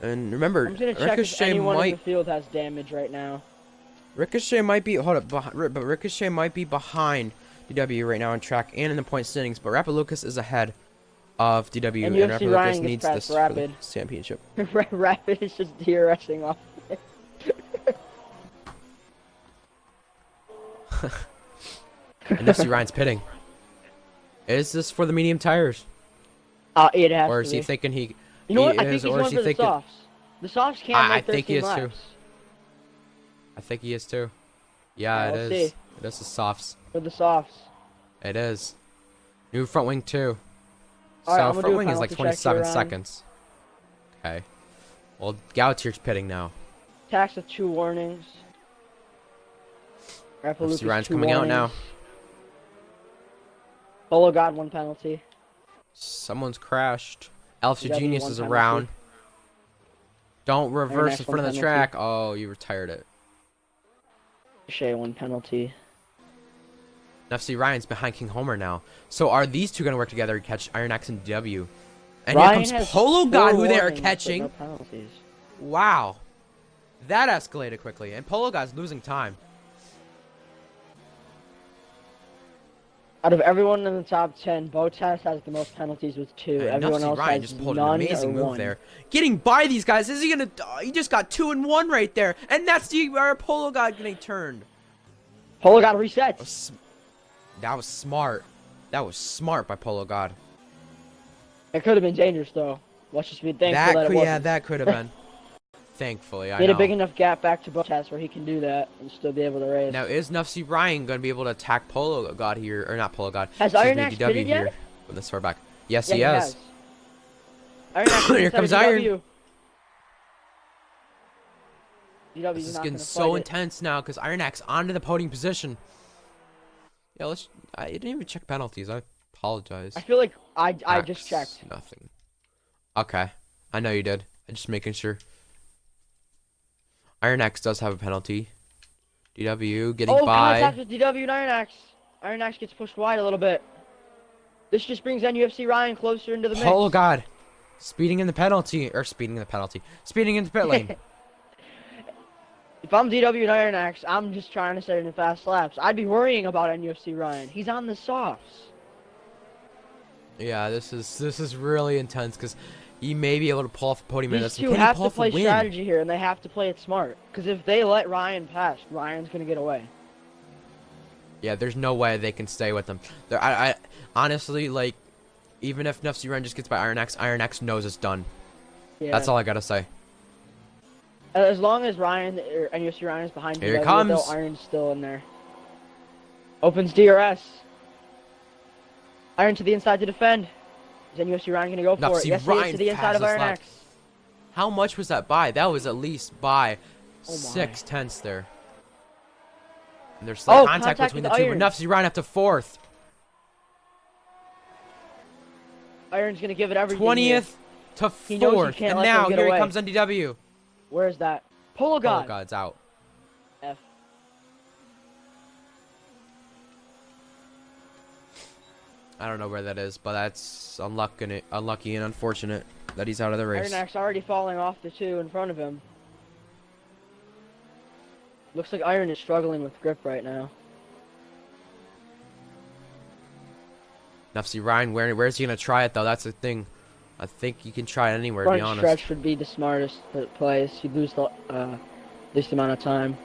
And remember, I'm gonna check if anyone in the field has damage right now. Ricochet might be but Ricochet might be behind DW right now on track and in the point standings, but Rapalucas is ahead of DW, and Rapalucas needs this for the championship. Rapid is just DRSing off. And Nufsy Ryan's pitting. Is this for the medium tires? It has to be. Or is he thinking he? You know what? I think he's going for the softs. The softs can't make 13 I think he is laps. too. I think he is too. Yeah, it is. See. It is the softs. For the softs. It is. New front wing too. All right, So front wing is like 27 seconds. Okay. Well, Gautier's pitting now. Tax with 2 warnings. Nufsy Ryan's coming out now. Polo God 1 penalty. Someone's crashed. Alpha DW Genius 1 is penalty. around. Don't reverse in 1 front of the penalty. track. Oh, you retired it. Shea 1 penalty. Nufsy Ryan's behind King Homer now. So are these two going to work together to catch Iron Axe and DW? And Ryan here comes has Polo 4 God, who they are warnings, but catching. no penalties. Wow. That escalated quickly. And Polo God's losing time. Out of everyone in the top 10, Botas has the most penalties with 2. And Everyone Nufsy else Ryan has just pulled none an amazing or move 1. there. Getting by these guys. Is he going to... he just got 2 and 1 right there. And that's the Polo God getting turned. Polo God resets. That was smart. That was smart by Polo God. It could have been dangerous, though. Let's just be thankful that it wasn't. Yeah, that could have been. Thankfully, I He had know. a big enough gap back to Botas where he can do that and still be able to race. Now, is Nufsy Ryan going to be able to attack Polo God here? Or not Polo God. Has excuse Iron me, Axe DW pitted here. yet? From this far back. Yes, Yeah, he has. Iron Axe Here instead comes of Iron. DW. This is getting so intense now because Iron Axe onto the podium position. Yeah, I didn't even check penalties. I apologize. I feel like I just checked. Nothing. Okay. I know you did. I'm just making sure. Iron Axe does have a penalty. DW getting by. Contact with DW and Iron Axe. Iron Axe gets pushed wide a little bit. This just brings NUFC Ryan closer into the mix. Oh God. Speeding in the penalty. Speeding in the pit lane. If I'm DW and Iron Axe, I'm just trying to set it in fast laps. I'd be worrying about NUFC Ryan. He's on the softs. Yeah, this is really intense because he may be able to pull off the podium. These two have to play strategy here, and they have to play it smart. Because if they let Ryan pass, Ryan's going to get away. Yeah, there's no way they can stay with them. I honestly, like, even if Nufsy Ryan just gets by Iron X knows it's done. Yeah. That's all I gotta say. As long as Ryan or NUSC Ryan is behind Here DW, it comes. though, Iron's still in there. Opens DRS. Iron to the inside to defend. Is NUSC Ryan gonna go for it? Yes, he is to the inside of Iron X. How much was that by? That was at least by Oh my. 6/10 there. And there's slight contact contact between the with two. Iron. But Nufsy Ryan up to 4th. Iron's gonna give it everything. 20th to He knows he 4th. can't And let now them get here away. he comes NDW. Where's that? Polo God. Oh, God's out. F. I don't know where that is, but that's unlucky and unfortunate that he's out of the race. Iron X already falling off the 2 in front of him. Looks like Iron is struggling with grip right now. Nufsy Ryan, where's he gonna try it though? That's the thing. I think you can try it anywhere. To Front be honest. stretch would be the smartest place. You lose the least amount of time.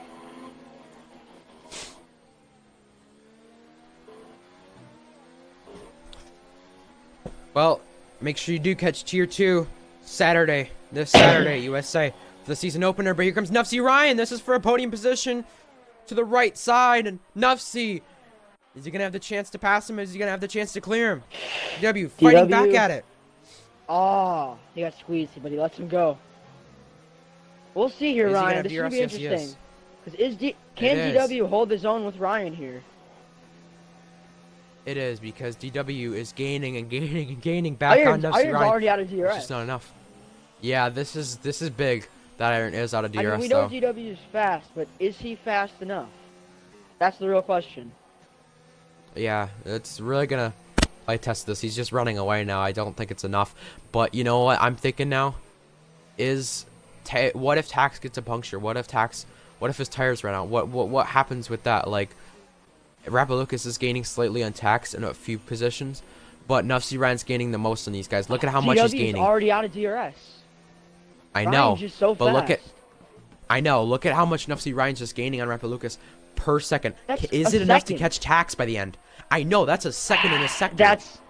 Well, make sure you do catch Tier 2 Saturday, this Saturday, USA, for the season opener. But here comes Nufsy Ryan. This is for a podium position to the right side. And Nufsy, is he going to have the chance to pass him? Is he going to have the chance to clear him? DW fighting back at it. Oh, he got squeezed, but he lets him go. We'll see here, Is he gonna Ryan. have This should be DRS? Yes, he interesting. is. Because can It DW hold his own with Ryan here? It is, because DW is gaining and gaining and gaining back on Nufsy Iron's Ryan. already out of DRS. It's just not enough. Yeah, this is big that Iron is out of DRS, I mean, we know though. DW is fast, but is he fast enough? That's the real question. Yeah, it's really gonna play test this. He's just running away now. I don't think it's enough. But you know what I'm thinking now? What if Tax gets a puncture? What if his tires run out? What happens with that? Like, Rapalucas is gaining slightly on Tax in a few positions, but Nufsy Ryan's gaining the most on these guys. Look at how much he's DW is gaining. already out of DRS. I Ryan's know, just so but fast. look at how much Nufsy Ryan's just gaining on Rapalucas per second. That's Is a it enough to second. catch Tax by the end? I know, that's a second in a sector. That's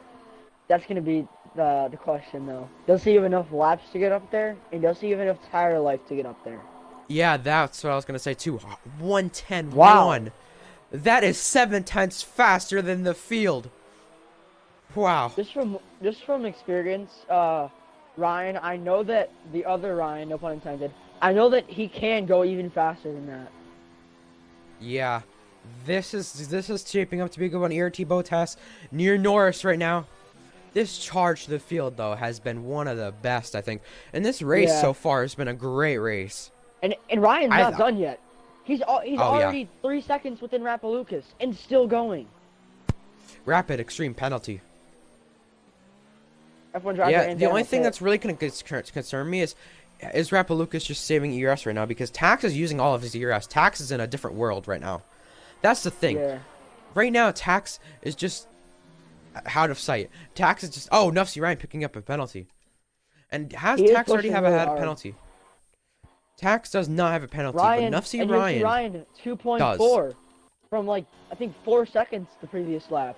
gonna be the question though. Does he have enough laps to get up there? And does he have enough tire life to get up there? Yeah, that's what I was gonna say too. 110-1. Wow. That is 7/10 faster than the field. Wow. Just from experience, Ryan, I know that the other Ryan, no pun intended, I know that he can go even faster than that. Yeah. This is shaping up to be a good one. ERT Bottas near Norris right now. This charge to the field though has been one of the best, I think. And this race so far has been a great race. And Ryan's not done yet. He's already 3 seconds within Rapalucas and still going. Rapid extreme penalty. F1 driver Yeah, and the only Daniel thing Pitt. that's really going to concern me is Rapalucas just saving ERS right now, because Tax is using all of his ERS. Tax is in a different world right now. That's the thing. Yeah. Right now, Tax is just out of sight. Tax is just... Oh, Nufsy Ryan picking up a penalty. And has He is Tax already pushing had really a hard. penalty? Tax does not have a penalty, Ryan, but Nufsy and Ryan... Ryan 2.4 from like I think 4 seconds the previous lap.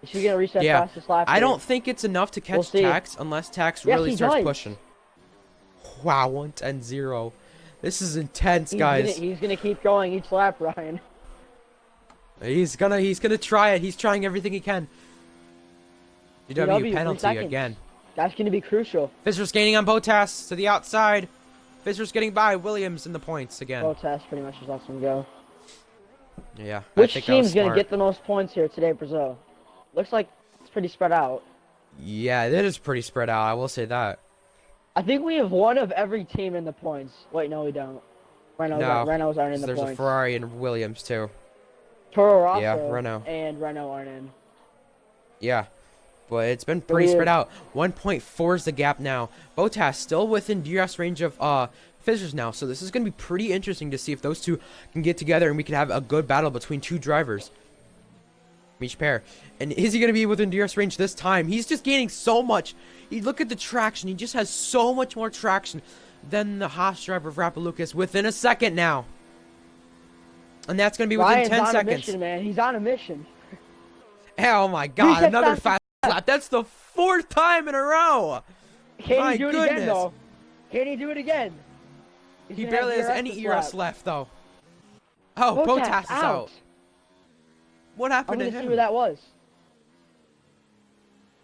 Is she gonna reset Yeah, fastest lap? I here? don't think it's enough to catch see. Tax unless Tax Yes, really he starts does. pushing. Wow, 110-0. This is intense, He's guys. he's gonna keep going each lap, Ryan. He's gonna try it. He's trying everything he can. DW 3 penalty seconds. again. That's gonna be crucial. Fisher's gaining on Bottas to the outside. Fisher's getting by Williams in the points again. Bottas pretty much just lets him go. Yeah. Which I think that was team's gonna smart. get the most points here today, Brazil? Looks like it's pretty spread out. Yeah, it is pretty spread out. I will say that. I think we have one of every team in the points. Wait, no, we don't. Renault's aren't in the There's points. a Ferrari and Williams too. Toro Rosso Yeah, Renault. and Renault aren't in. Yeah. But it's been pretty spread out. 1.4 is the gap now. Bottas still within DRS range of Fisher's now. So this is going to be pretty interesting to see if those two can get together and we can have a good battle between two drivers. Each pair. And is he going to be within DRS range this time? He's just gaining so much. You look at the traction. He just has so much more traction than the Haas driver of Rapalucas within a second now. And that's going to be within Ryan's 10 on a seconds. mission, man. He's on a mission. Oh my god, Reset another fast fast lap. That's the 4th time in a row. Can My he do it goodness. again, though? Can he do it again? He's He gonna have barely has DRS any this ERS lap. left, though. Oh, Bottas is out. out. What I'm happened to gonna see him? where that was.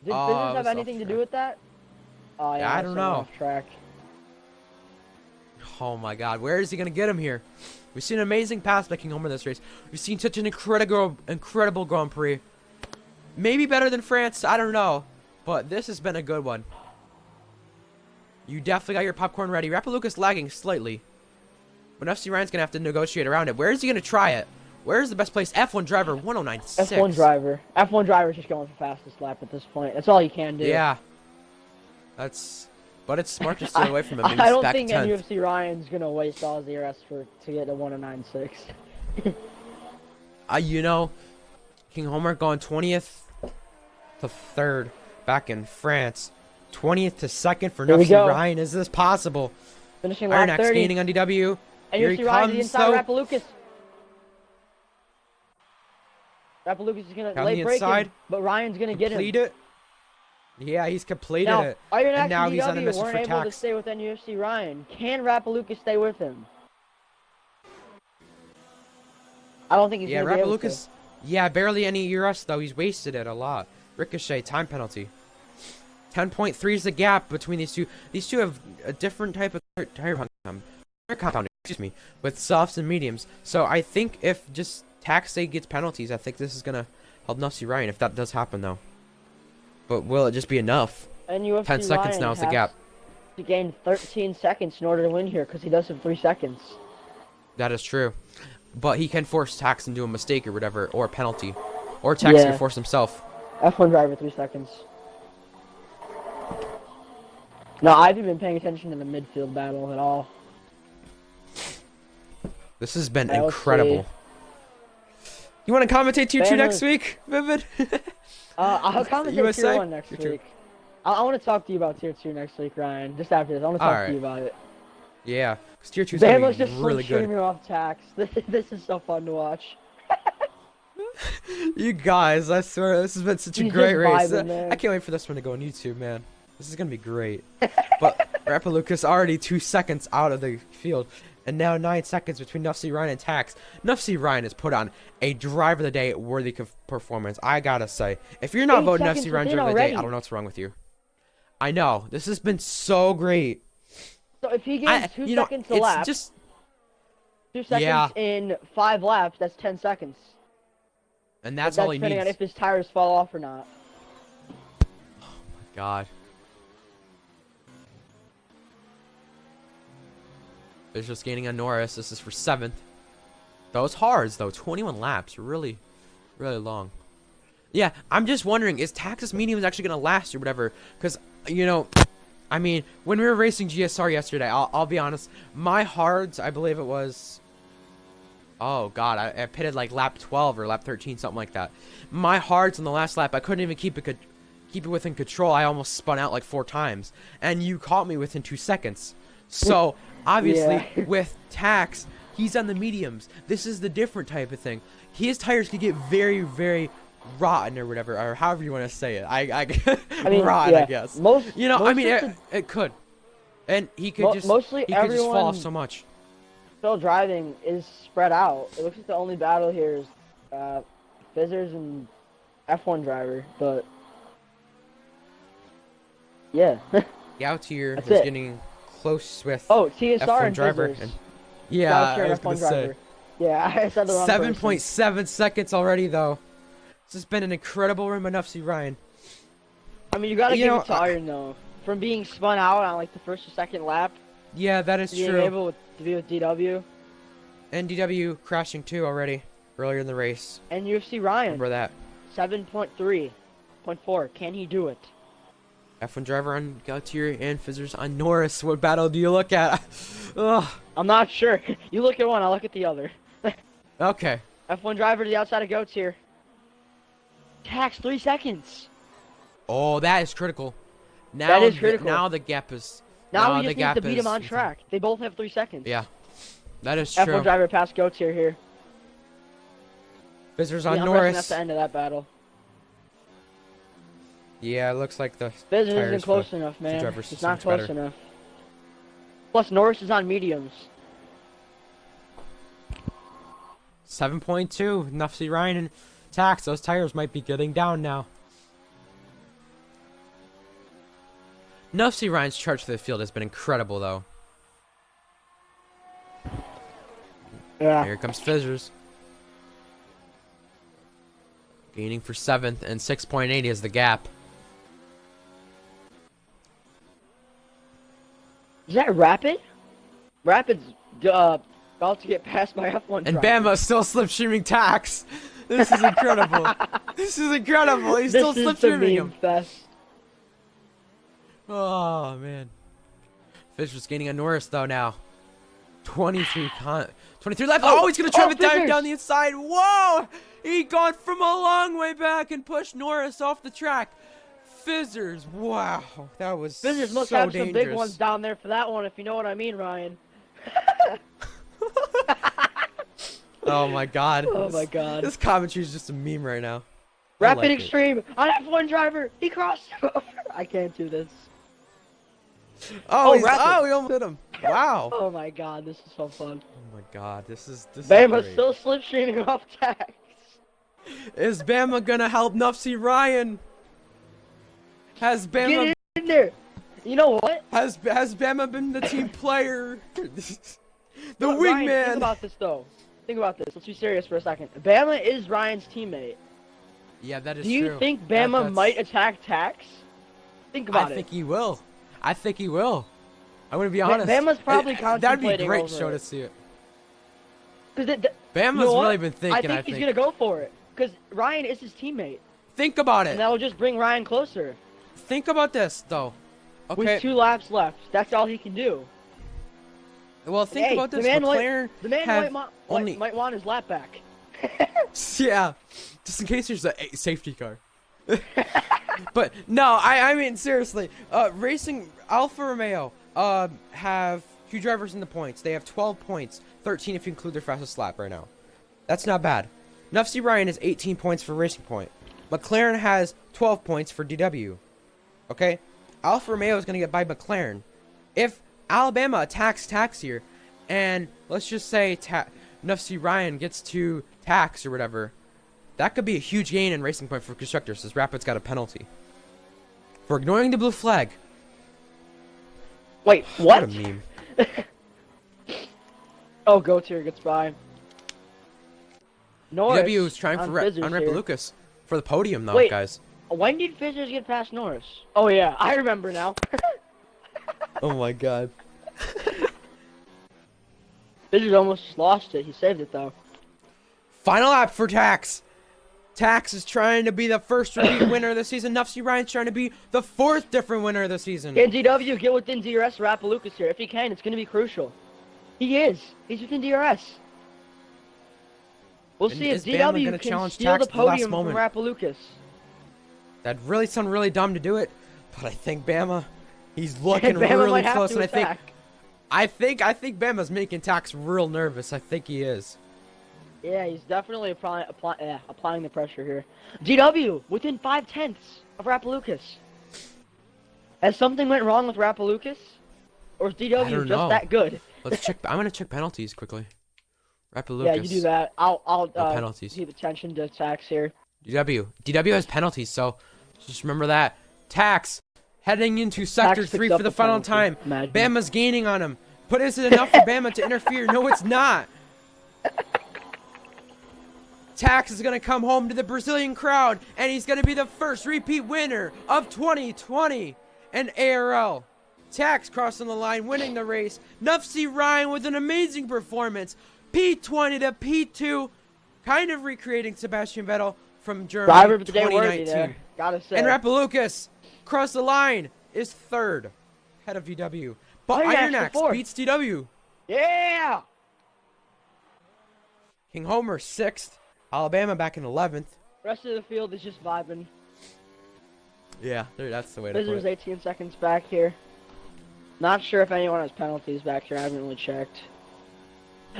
Did Oh, Fizzers it have was anything to off do with that? Oh yeah, I don't someone know. Off track. Oh my god, where is he going to get him here? We've seen an amazing pass by King Homer this race. We've seen such an incredible Grand Prix. Maybe better than France, I don't know. But this has been a good one. You definitely got your popcorn ready. Rapaluca's lagging slightly. But FC Ryan's going to have to negotiate around it. Where is he going to try it? Where's the best place? F1 driver, 109.6. F1 driver. F1 driver's just going for fastest lap at this point. That's all you can do. Yeah. But it's smart to stay away from him. I don't think any UFC Ryan's gonna waste all his ERS to get to 109.6. You know, King Homer going 20th to 3rd back in France. 20th to 2nd for Here we UFC go. Ryan. Is this possible? Finishing lap Ironax 30. gaining on DW. And Here UFC he Ryan to the comes, inside though. Rapalucas. Rapalucas is gonna Down lay the break him, inside. but Ryan's gonna get him. Complete it. Yeah, he's completed Now, it. Ironax And now and he's on a DW mission weren't for able to tax. stay with UFC Ryan. Can Rapalucas stay with him? I don't think he's Yeah, gonna be able to. Rapalucas. Yeah, barely any ERS though. He's wasted it a lot. Ricochet, time penalty. 10.3 is the gap between these two. These two have a different type of tire compounding, excuse me, with softs and mediums. So I think if just Taxay gets penalties, I think this is gonna help Nufsy Ryan if that does happen though. But will it just be enough? And UFC 10 seconds Ryan now is the has gap. to gain 13 seconds in order to win here because he does have 3 seconds. That is true. But he can force Tax into a mistake or whatever, or a penalty. Or Tax Yeah. can force himself. F1 driver 3 seconds. No, I haven't been paying attention to the midfield battle at all. This has been Let's incredible. You want to commentate Tier 2 next week, Vivid? I'll comment USA? Tier 1 next Tier 2. week. I want to talk to you about Tier 2 next week, Ryan. Just after this, I want to talk Alright. to you about it. Yeah, because Tier 2 is Bama's going to just be really good. streaming off tax. This is so fun to watch. You guys, I swear, this has been such a He's great just race. vibing, man. I can't wait for this one to go on YouTube, man. This is going to be great. But Rapaluca's already 2 seconds out of the field. And now 9 seconds between Nufsy Ryan and Tax. Nufsy Ryan has put on a driver of the day worthy performance. I gotta say, if you're not 8 voting seconds Nufsy Ryan within driver of the day, already. I don't know what's wrong with you. I know this has been so great. So if he gains 2 seconds a it's lap, just 2 seconds Yeah. in 5 laps, that's 10 seconds. and that's But all he depending needs. on if his tires fall off or not. God. Visual's gaining on Norris. This is for 7th. Those hards, though. 21 laps. Really, really long. Yeah, I'm just wondering, is Tax's medium actually going to last or whatever? Because, you know, I mean, when we were racing GSR yesterday, I'll be honest, my hards, I believe it was... Oh, God, I pitted like lap 12 or lap 13, something like that. My hards on the last lap, I couldn't even keep it within control. I almost spun out like 4 times. And you caught me within 2 seconds. So, obviously, Yeah. with Tax, he's on the mediums. This is the different type of thing. His tires could get very, very rotten or whatever, or however you want to say it. I mean, rotten, yeah. I guess. Most, You know, I most mean, of the- it could. And he could just, mostly he could just fall off everyone so much. still driving is spread out. It looks like the only battle here is Fizzers and F1 driver, but yeah. Gautier That's was it. getting close with Oh, TSR F1 and driver. Fizzers. And, yeah, Gautier I and was F1 going to say. driver. Yeah, I said the wrong person. 7.7 seconds already, though. This has been an incredible run by Nufsy Ryan. I mean, you gotta You give know, it to Iron though. From being spun out on like the first or second lap, Yeah, that is to being true. able to be with DW And DW crashing too already earlier in the race. and UFC Ryan. Remember that. 7.3.4. Can he do it? F1 driver on Gautier and Fizzers on Norris. What battle do you look at? Ugh. I'm not sure. You look at one, I'll look at the other. Okay. F1 driver to the outside of Goats here. Tax 3 seconds. Oh, that is critical. Now That is critical. Now the gap is. Now the we just need gap to beat him is- on track. They both have 3 seconds. Yeah, that is true. F1 driver past Goats here. Fizzers Yeah, on I'm Norris. resting at the end of that battle. Yeah, it looks like the Fizzers tires isn't close enough, man. drivers It's so not much close better. enough. Plus, Norris is on mediums. 7.2. Nufsy Ryan and Tax. Those tires might be getting down now. Nufsy Ryan's charge to the field has been incredible, though. Yeah. Here comes Fizzers. Gaining for 7th, and 6.8 is the gap. Is that Rapid? Rapid's about to get passed by F1 And driver. Bama still slipstreaming Tax. This is incredible. This is incredible. He's still This is the slipstreaming meme him. fest. Oh, man. Fisher's gaining on Norris, though, now. 23 left. Oh, he's going to try to dive Fizzers. down the inside. Whoa! He got from a long way back and pushed Norris off the track. Fizzers. Wow. That was Fizzers must so have dangerous. some big ones down there for that one, if you know what I mean, Ryan. Oh, my God. Oh my God. This commentary is just a meme right now. I Rapid like it. Extreme on F1 driver. He crossed over. I can't do this. Oh, Oh, Rapid. he almost hit him. Wow. Oh my God, this is so fun. Oh, my God. This is Bama's great. still slipstreaming off Tax. Is Bama gonna help Nufsy Ryan? Has Bama Get in there. You know what? has Bama been the team player? The Ryan, think wingman. about this though. Think about this. Let's be serious for a second. Bama is Ryan's teammate. Yeah, that is Do you true. think That- Bama that's- might attack Tax? Think about I it. think he will. I think he will. I'm gonna be Ba- honest. Bama's probably That'd be contemplating great over show it. to see it. Because Bama's you know what? really been thinking. I think he's gonna go for it. Because Ryan is his teammate, Think about and it. that will just bring Ryan closer. Think about this though. With Okay. 2 laps left, that's all he can do. Well, think Hey, about this. The man, McLaren the man have might want his lap back. Yeah, just in case there's a safety car. But no, I mean seriously, racing Alfa Romeo have 2 drivers in the points. They have 12 points, 13 if you include their fastest lap right now. That's not bad. Nufsy Ryan has 18 points for Racing Point. McLaren has 12 points for DW. Okay, Alfa Romeo is gonna get by McLaren. If Alabama attacks Tax here, and let's just say Nufsy Ryan gets to Tax or whatever, that could be a huge gain in Racing Point for constructors, as Rapid's got a penalty for ignoring the blue flag. Wait, What what? a meme. Oh, Gautier gets by. Norris DW is trying on for Fizzers on here. Lucas for the podium, though, Wait. guys. When did Fizzers get past Norris? Oh yeah, I remember now. Oh my God. Fizzers almost lost it. He saved it though. Final lap for Tax. Tax is trying to be the first repeat winner of the season. Nufsy Ryan's trying to be the 4th different winner of the season. Can DW get within DRS Rappalucas here? If he can, it's going to be crucial. He is. He's within DRS. We'll And see is if Bama DW gonna can challenge steal Tax the at the last podium from moment? Rappalucas. That really sound really dumb to do it, but I think Bama, he's looking Bama really might have close, to and attack. I think Bama's making Tax real nervous. I think he is. Yeah, he's definitely applying the pressure here. DW within 5/10 of Rappalucas. Has something went wrong with Rappalucas, or is I DW don't just know. that good? Let's check. I'm gonna check penalties quickly. Rapid Yeah, Lucas. you do that. I'll penalties. keep attention to Tax here. DW has penalties, so just remember that. Tax heading into sector Tax 3 picks for up the a final penalty. time. Imagine. Bama's gaining on him. But is it enough for Bama to interfere? No, it's not. Tax is gonna come home to the Brazilian crowd, and he's gonna be the first repeat winner of 2020 and ARL. Tax crossing the line, winning the race. Nufsy Ryan with an amazing performance. P20 to P2, kind of recreating Sebastian Vettel from Germany Driver of the day worthy 2019. there. Gotta say. And Rappalucas, cross the line, is 3rd, head of DW. But Ironax Ironax for 4th. beats DW. Yeah! King Homer 6th. Alabama back in 11th. Rest of the field is just vibing. Yeah, that's the way to put Visitors it. 18 seconds back here. Not sure if anyone has penalties back here. I haven't really checked.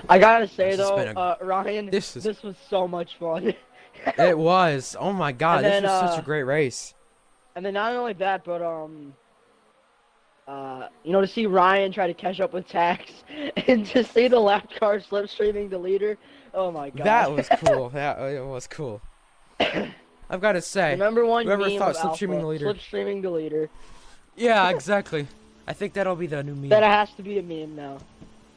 I gotta say This has though, been Ryan, this this was so much fun. It was. Oh my God, And this then, was such a great race. and then not only that, but to see Ryan try to catch up with Tax, and to see the lap car slipstreaming the leader. Oh my That God. was cool. That it was cool. I've got to The say, number one whoever meme thought of slipstreaming Alpha, the leader. slipstreaming the leader. Yeah, exactly. I think that'll be the new meme. That has to be a meme now.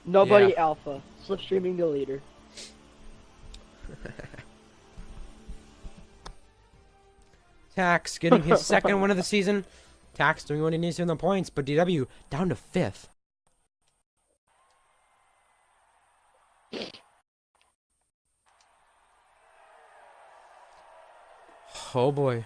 Nobody Yeah. Alpha, slipstreaming the leader. Tax getting his second win of the season. Tax doing what he needs to in the points, but DW down to 5th. Oh boy.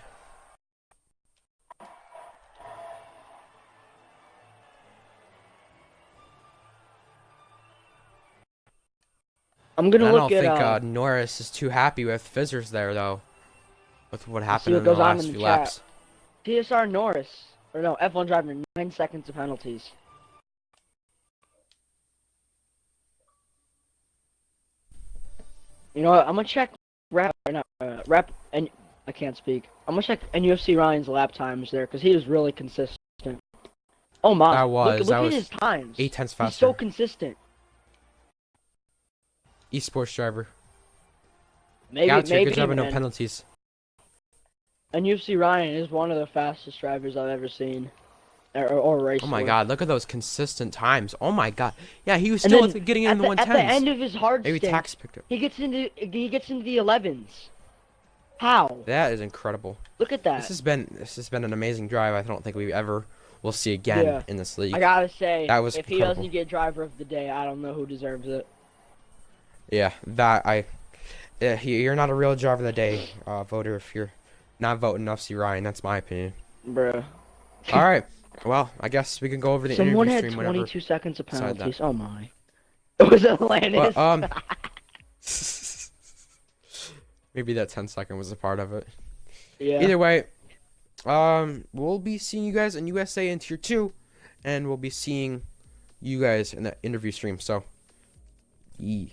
I'm gonna I look don't at think Norris is too happy with Fizzers there though. With what see happened what in the goes on last in the few chat. laps. TSR Norris, or no, F1 driver, 9 seconds of penalties. You know what? I'm gonna check and I can't speak. I'm gonna check NUFC Ryan's lap times there because he was really consistent. Oh my! That Look was at his times. 8 tenths He's faster. so consistent. Esports driver. Maybe Good job with no man. penalties. NUFC Ryan is one of the fastest drivers I've ever seen, or raced. Oh my with. God! Look at those consistent times. Oh my God! Yeah, he was And still then getting in the 110s. At the end of his hard Maybe stint, Tax picked up. he gets into the 11s. How? That is incredible. Look at that. This has been an amazing drive. I don't think we ever will see again in this league. I gotta say, That was if he incredible. doesn't get driver of the day, I don't know who deserves it. Yeah, you're not a real driver of the day voter if you're not voting UFC Ryan. That's my opinion. Bruh. All right. Well, I guess we can go over the Someone interview had stream whenever. 22 seconds of decide that. penalties. Oh my. It was Atlantis. Well, maybe that 10-second was a part of it. Yeah. Either way, we'll be seeing you guys in USA in Tier 2, and we'll be seeing you guys in the interview stream. So, yee.